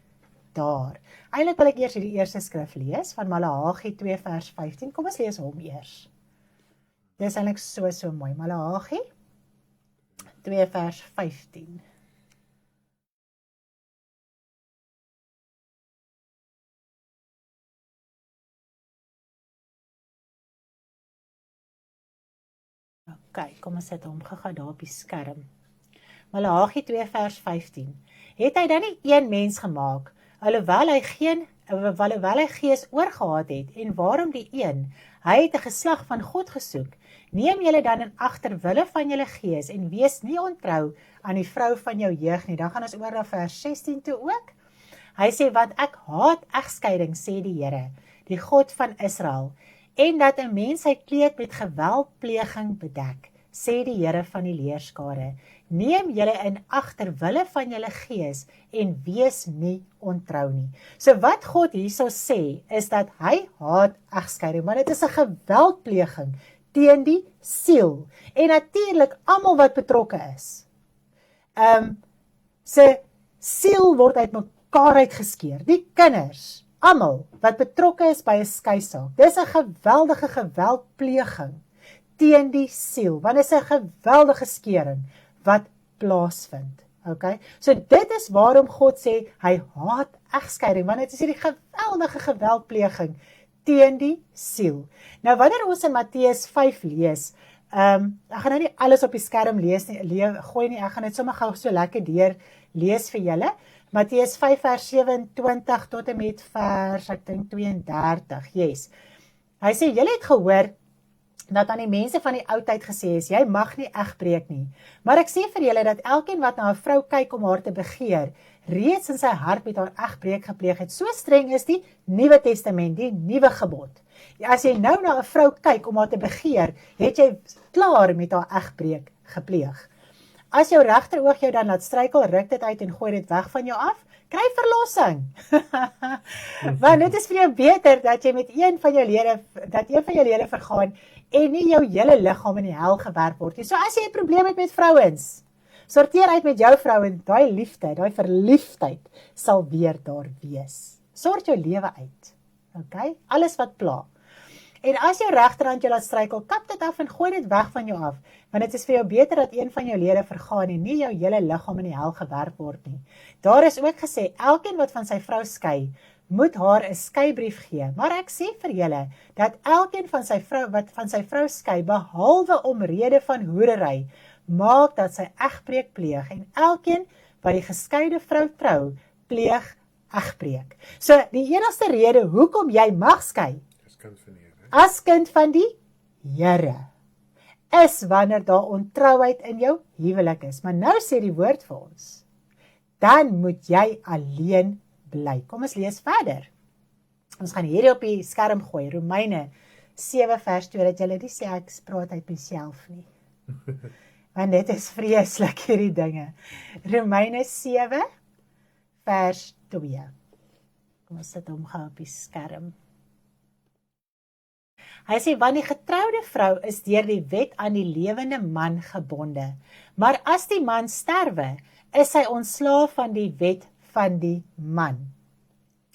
daar. Eintlik wil ek eers die eerste skrif lees van Maleagi 2 vers 15. Kom ons lees hom eers. Dit is eintlik so mooi. Maleagi 2 vers 15. Ok, kom ons sit hom gou daar op die skerm. Maleagi 2 vers 15. Het hy dan nie een mens gemaak, alhoewel hy gees oorgehad het, en waarom die een? Hy het 'n geslag van God gesoek. Neem julle dan in ag ter wille van julle gees, en wees nie ontrou aan die vrou van jou jeug nie. Dan gaan ons oor na vers 16 toe ook. Hy sê, want ek haat egskeiding, sê die Here, die God van Israel, en dat 'n mens sy kleed met geweldpleging bedek, sê die Here van die leerskare, neem julle in ag ter wille van julle gees en wees nie ontrou nie. So wat God hierso sê, is dat hy haat egskeiding, want dit is 'n geweldpleging teen die siel. En natuurlik almal wat betrokke is. Se siel word uit mekaar uitgeskeer. Die kinders, almal wat betrokke is by 'n skeisaak. Dis 'n geweldige geweldpleging teen die siel, want dit is 'n geweldige skering wat plaasvind. Okay? So dit is waarom God sê hy haat egskeiding, want dit is hierdie geweldige geweldpleging teen die siel. Nou wanneer ons in Matteus 5 lees, ek gaan nou nie alles op die skerm lees nie, gooi nie, ek gaan dit sommer gou so lekker deur lees vir julle. Matteus 5 vers 27 tot en met vers, ek dink 32, yes. Hy sê, julle het gehoor dat aan die mense van die oudheid gesê is, jy mag nie egbreek nie. Maar ek sê vir julle dat elkeen wat na 'n vrou kyk om haar te begeer, reeds in sy hart met haar egbreek gepleeg het. So streng is die Nuwe Testament, die nuwe gebod. As jy nou na 'n vrou kyk om haar te begeer, het jy klaar met haar egbreek gepleeg. As jou regteroog jou dan laat struikel, ruk dit uit en gooi dit weg van jou af, kry verlossing. Want dit is vir jou beter dat jy met een van jou lede vergaan en nie jou hele liggaam in die hel gewerp word nie. So as jy 'n probleem het met vrouens, sorteer uit met jou vrou en daai liefde, daai verliefdheid sal weer daar wees. Sort jou lewe uit. Okay? Alles wat pla. En as jou regterhand jou laat struikel, kap dit af en gooi dit weg van jou af, want dit is vir jou beter dat een van jou lede vergaan en nie jou hele liggaam in die hel gewerp word nie. Daar is ook gesê, elkeen wat van sy vrou skei, moet haar 'n skeibrief gee. Maar ek sê vir julle, dat elkeen van sy vrou wat van sy vrou skei, behalwe omrede van hoerery, maak dat sy egbreek pleeg, en elkeen wat die geskeide vrou trou, pleeg egbreek. So, die enigste rede hoekom jy mag skei, as kind van die Here, is wanneer daar ontrouheid in jou huwelik is. Maar nou sê die woord vir ons, dan moet jy alleen bly. Kom ons lees verder. Ons gaan hierdie op die skerm gooi, Romeine 7 vers 2, dat julle nie sê ek praat uit myself nie. Want dit is vreeslik hierdie dinge. Romeine 7 vers 2. Kom ons sit hom gou op die skerm. Hy sê, want die getroude vrou is deur die wet aan die lewende man gebonde, maar as die man sterwe, is hy ontslaaf van die wet van die man.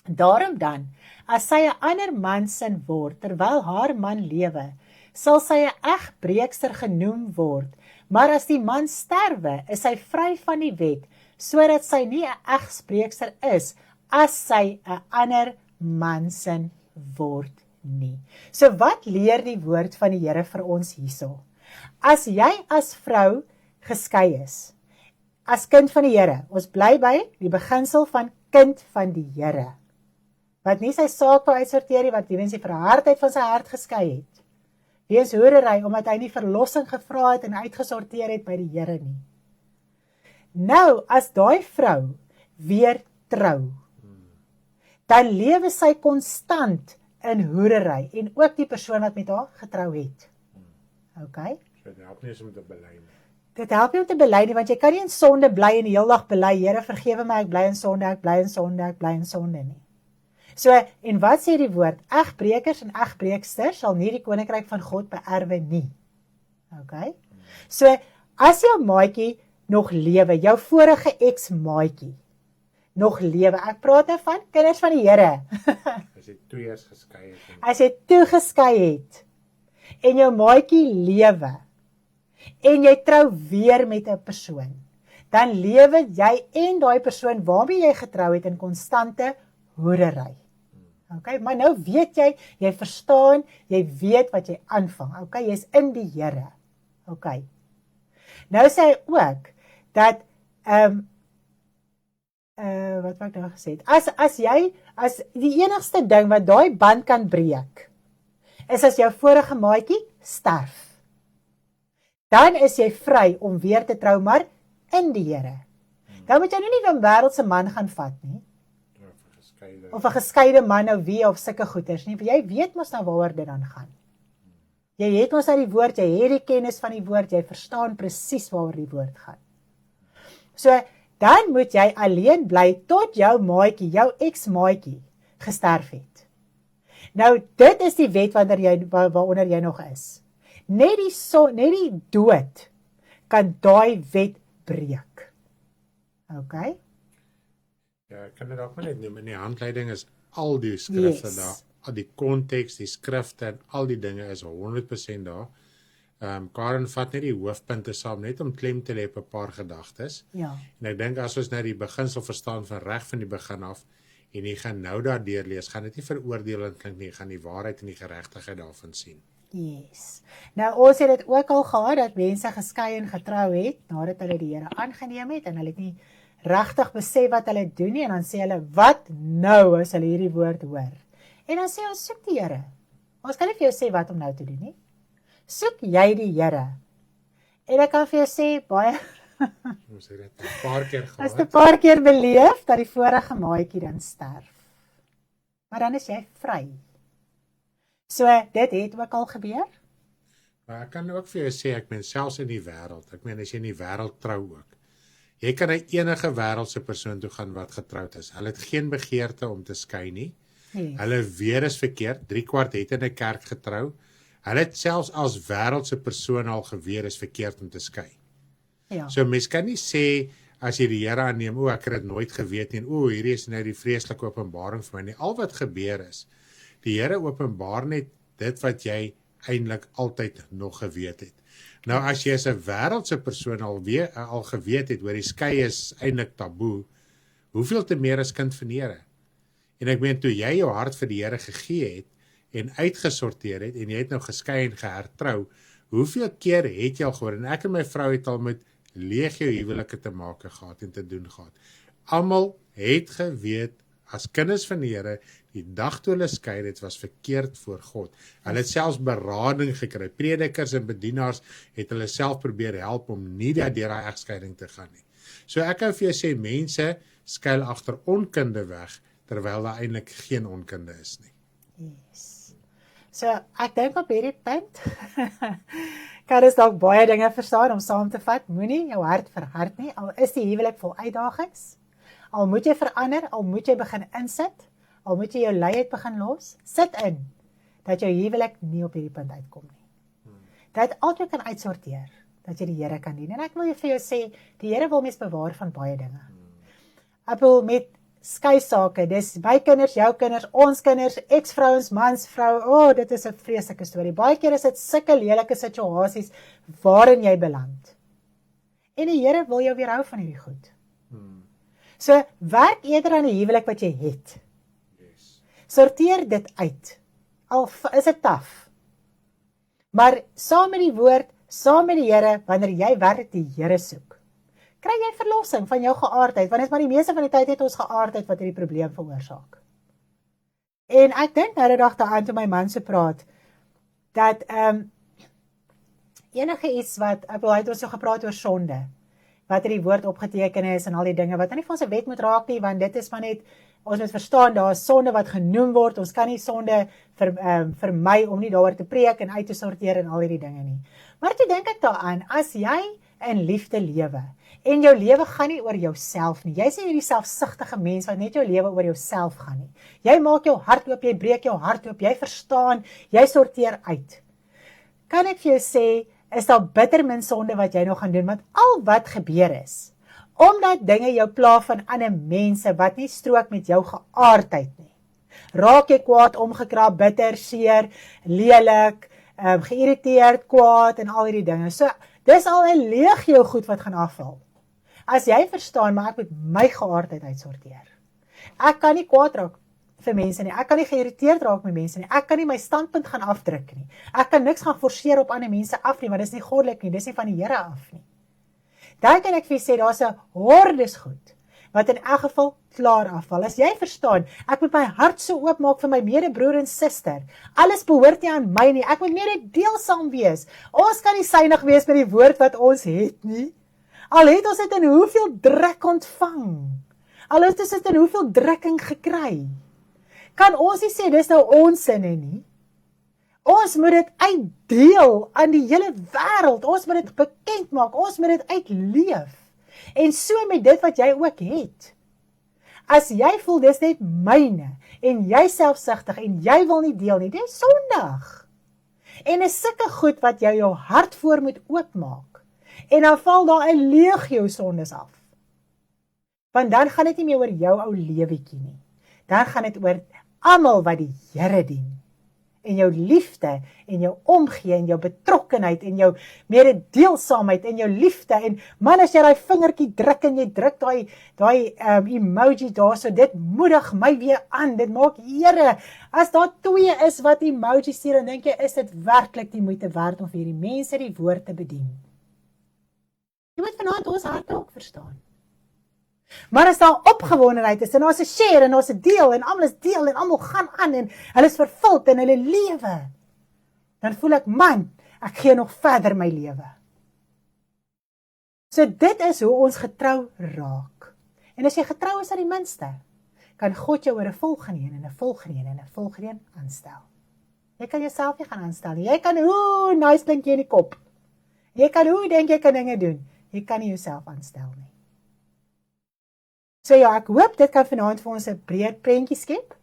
Daarom dan, as sy 'n ander man sin word, terwyl haar man lewe, sal sy 'n egbreekster genoem word, maar as die man sterwe, is sy vry van die wet, sodat sy nie 'n egspreekster is, as sy 'n ander man sin word nie. So wat leer die woord van die Here vir ons hierso? As jy as vrou geskei is, as kind van die Here, ons bly by die beginsel van kind van die Here, wat nie sy saak wou uitsorteer nie, wat weens die verhardheid van sy hart geskei het, weens hoerery, omdat hy nie verlossing gevra het en uitgesorteer het by die Here nie. Nou, as daai vrou weer trou, dan lewe sy konstant in hoerery, en ook die persoon wat met haar getrou het. Okay? So dit help nie om te bely nie. Dit help nie om te bely nie, want jy kan nie in sonde bly en die hele dag bely, Here vergewe my, ek bly in sonde, ek bly in sonde, ek bly in sonde nie. So, en wat sê die woord? Egbrekers en egbreeksters sal nie die koninkryk van God beerwe nie. Okay? So, as jou maatjie nog lewe, jou vorige ex-maatjie nog lewe, ek praat nou van kinders van die Here. As jy 2 jaar geskei het. As jy toegeskei het, en jou maatjie lewe, en jy trou weer met 'n persoon, dan lewe jy en daai persoon waarmee jy getrou het in konstante hoerery. Okay, maar nou weet jy verstaan, jy weet wat jy aanvang. Okay, jy's in die Here. Okay. Nou sê hy ook dat wat ek nou gesê het, as die enigste ding wat daai band kan breek, is as jou vorige maatjie sterf. Dan is jy vry om weer te trou, maar in die Here. Dan moet jy nou nie 'n wêreldse man gaan vat nie. Of 'n geskeide man nou wie of sulke goeters nie, want jy weet mos nou waaroor dit dan gaan. Jy het ons uit die woord, jy het die kennis van die woord, jy verstaan presies waaroor die woord gaan. So, dan moet jy alleen bly tot jou maatjie, jou ex-maatjie, gesterf het. Nou, dit is die wet waaronder jy nog is. Net die dood kan daai wet breek. Okay? Ja, ek kan dit ook maar net noem, in die handleiding is al die skrifte daar, al die konteks, die skrifte en al die dinge is 100% daar. Karen vat net die hoofpunte saam, net om klem te lê op 'n paar gedagtes. Ja. En ek dink as ons nou die beginsel verstaan van reg van die begin af, en jy gaan nou daardeur lees, gaan dit nie veroordelend klink nie, jy gaan die waarheid en die geregtigheid daarvan sien. Yes. Nou, ons het dit ook al gehad, dat mense geskei en getrou het, nadat hulle die Here aangeneem het, en hulle het nie regtig besef wat hulle doen nie, en dan sê hulle, wat nou, as hulle hierdie woord hoor? En dan sê ons, soek die Here. Ons kan nie vir jou sê wat om nou te doen nie. Soek jy die Here. En ek kan vir jou sê, baie, Ons het dit 'n paar keer as gehad. 'n paar keer beleef, dat die vorige maatjie dan sterf. Maar dan is jy vry. So, dit het ook al gebeur. Maar ek kan ook vir jou sê, ek meen selfs in die wêreld, ek meen as jy in die wêreld trou ook. Jy kan na enige wêreldse persoon toe gaan wat getroud is. Hulle het geen begeerte om te skei nie. Yes. Hulle weer is verkeerd, 3/4 het in 'n kerk getrou. Hulle het selfs as wêreldse persoon al geweer is verkeerd om te skei. Ja. So mens kan nie sê as jy die Here aanneem, o ek het dit nooit geweet nie, o hierdie is nou die vreeslike openbaring vir my nie. Al wat gebeur is, die Here openbaar net dit wat jy eintlik altyd nog geweet het. Nou as jy as 'n wêreldse persoon al geweet het, oor die skei is eintlik taboe, hoeveel te meer as kind van die Here? En ek meen toe jy jou hart vir die Here gegee het en uitgesorteer het en jy het nou geskei en gehertrou, hoeveel keer het jy al gehoor? En ek en my vrou het al met legio huwelike te maak gehad en te doen gehad. Almal het geweet as kinders van die Here, die dag toe hulle skei, dit was verkeerd voor God. Hulle het selfs berading gekry. Predikers en bedienaars het hulle self probeer help om nie deur daai egskeiding te gaan nie. So ek kan vir jou sê, mense skuil agter onkunde weg, terwyl daar eintlik geen onkunde is nie. Yes. So, ek dink op hierdie punt, kan ons dalk baie dinge verstaan om saam te vat. Moenie jou hart verhard nie, al is die huwelik vol uitdagings. Al moet jy verander, al moet jy begin insit, al moet jy jou luiheid begin los, sit in, dat jou huwelik nie op hierdie punt uitkom nie. Dat altyd kan uitsorteer, dat jy die Here kan dien. En ek wil jy vir jou sê, die Here wil mens bewaar van baie dinge. Ek wil met skei sake, dis my kinders, jou kinders, ons kinders, ex-vrouens, mans, vrou, dit is 'n vreeslike storie. Baie keer is dit sulke lelike situasies waarin jy beland. En die Here wil jou weerhou van hierdie goed. So, werk eerder aan die huwelik wat jy het. Yes. Sorteer dit uit. Al is dit taaf. Maar saam met die woord, saam met die Here, wanneer jy werklik die Here soek, kry jy verlossing van jou geaardheid, want dit is maar die meeste van die tyd het ons geaardheid wat hierdie probleem veroorsaak. En ek dink nou die dag daaraan toe my man so praat, dat enige iets wat, hy het ons so gepraat oor sonde, wat in die woord opgeteken is en al die dinge, wat nie van ons wet moet raak nie, want dit is maar net, ons moet verstaan, daar is sonde wat genoem word, ons kan nie sonde vermy om nie daaroor te preek en uit te sorteer en al die dinge nie. Maar toe dink ek daaraan, as jy in liefde lewe, en jou lewe gaan nie oor jouself nie, jy is nie hierdie selfsugtige mens wat net jou lewe oor jouself gaan nie. Jy maak jou hart oop, jy breek jou hart oop, jy verstaan, jy sorteer uit. Kan ek vir jou sê, is daar bitter min sonde wat jy nog gaan doen, want al wat gebeur is, omdat dinge jou pla van ander mense wat nie strook met jou geaardheid nie. Raak jy kwaad, omgekrap, bitter, seer, lelik, geïrriteerd, kwaad en al hierdie dinge. So, dis al 'n legio goed wat gaan afval. As jy verstaan, maar ek moet my geaardheid uitsorteer. Ek kan nie kwaad raak vir mense nie. Ek kan nie geïrriteerd raak met mense nie. Ek kan nie my standpunt gaan afdruk nie. Ek kan niks gaan forceer op ander mense af nie, want dis nie goddelik nie, dis nie van die Here af nie. Dan kan ek vir sê, daar's 'n hordes goed, wat in elk geval klaar afval. As jy verstaan, ek moet my hart so oopmaak vir my medebroer en suster. Alles behoort nie aan my nie. Ek moet mededeelsaam wees. Ons kan nie suinig wees met die woord wat ons het nie. Al het ons dit in hoeveel druk ontvang. Al het ons dit in hoeveel drukking gekry. Kan ons nie sê, dis nou ons sinne nie. Ons moet dit uitdeel aan die hele wêreld. Ons moet dit bekend maak. Ons moet dit uitleef. En so met dit wat jy ook het. As jy voel dis net myne en jy selfsugtig en jy wil nie deel nie, dis sondig. En is sulke goed wat jy jou hart voor moet oopmaak. En dan val daar 'n legio sondes af. Want dan gaan dit nie meer oor jou ou lewetjie nie. Dan gaan dit oor almal wat die Here dien. En jou liefde, en jou omgee, en jou betrokkenheid, en jou mededeelsaamheid, en jou liefde, en man, as jy daai vingertjie druk, en jy druk daai emoji daar, so dit moedig my weer aan, dit maak, Here, as daar 2 is wat emoji stuur, dan dink jy, is dit werklik die moeite werd om vir hierdie mense die woord te bedien? Jy moet vanaand ons hart ook verstaan. Maar as daar opgewondenheid is, en ons is share, en ons is deel, en almal is deel, en almal gaan aan, en hulle is vervuld in hulle lewe, dan voel ek, man, ek gee nog verder my lewe. So dit is hoe ons getrou raak. En as jy getrou is aan die minste, kan God jou oor 'n volgende een, en 'n volgende een, en 'n volgende een aanstel. Jy kan jouself nie gaan aanstel nie. Jy kan, nice klink jy in die kop. Jy kan, denk jy kan dinge doen. Jy kan nie jouself aanstel nie. So ja, ek hoop dit kan vanaand vir ons 'n breër prentjie skep.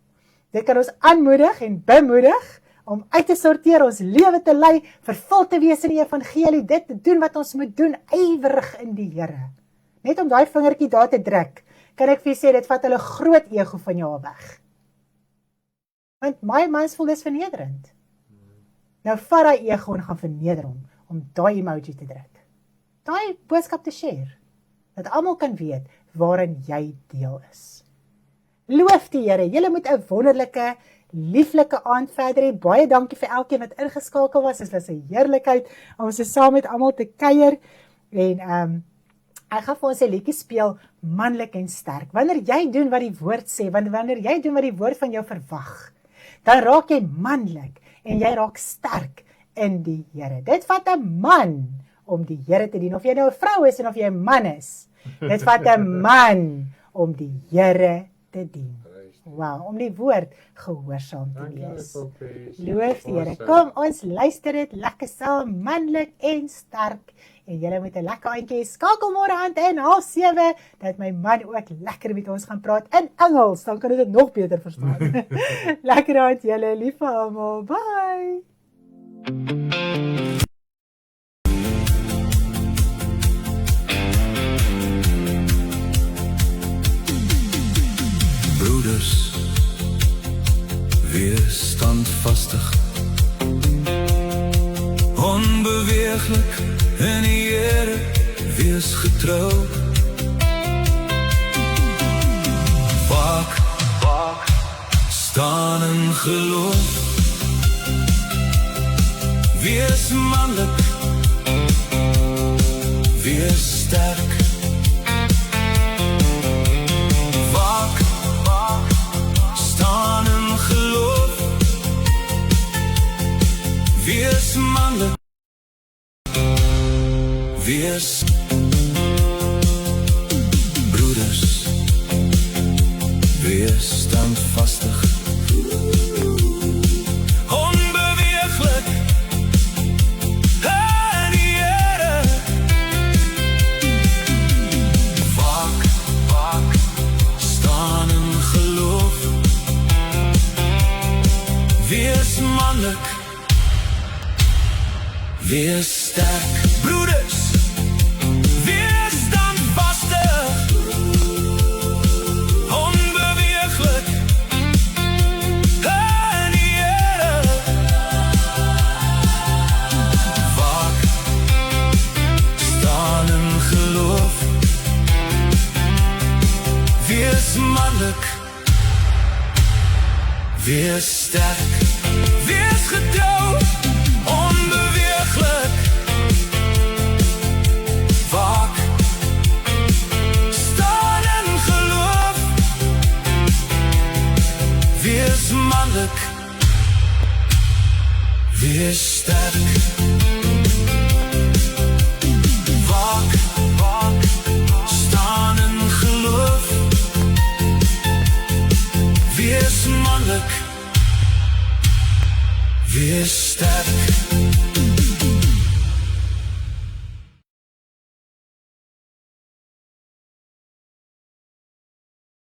Dit kan ons aanmoedig en bemoedig om uit te sorteer, ons lewe te lei, vervul te wees in die evangelie, dit te doen wat ons moet doen, ywerig in die Here. Net om daai vingertjie daar te druk, kan ek vir julle sê, dit vat hulle groot ego van jou weg. Want my mens voel dis vernederend. Nou vat daai ego en gaan verneder hom, om daai emoji te druk. Daai boodskap te share, dat almal kan weet, waarin jy deel is. Loof die Here, julle moet 'n wonderlike, lieflike aand verder hê. Baie dankie vir elkeen wat ingeskakel was. Dit was 'n heerlikheid om so saam met almal te kuier. En ek gaan vir ons 'n liedjie speel, manlik en sterk. Wanneer jy doen wat die woord sê, wanneer jy doen wat die woord van jou verwag, dan raak jy manlik en jy raak sterk in die Here. Dit vat 'n man om die Here te dien, of jy nou 'n vrou is en of jy 'n man is. Dit vat 'n man om die Here te dien. Wow, om die woord gehoorsaam te wees. Loof die Here. Kom, ons luister dit lekker saam, manlik en sterk. En julle moet 'n lekker aandjie hê. Skakel môre aand in 6:30, dat my man ook lekker met ons gaan praat in Engels, dan kan ons dit nog beter verstaan. Lekker aand julle, lief vir almal. Bye. Wees standvastig, onbeweeglik in die Here, wees getrou. Waak, staan in geloof, wees manlik, wees sterk. Wees manlik, wees broeders, wees standvastig, onbeweeglik in die Here. Waak, staan in geloof, wees manlik, wees sterk, broeders, wees standvastig, onbeweeglik in die Here. Waak, staan in geloof, wees manlik, wees sterk, wees getrou, onbeweeglik. Waak, staan in geloof, wees manlik, wees sterk. Waak, staan in geloof, wees manlik, Wees sterk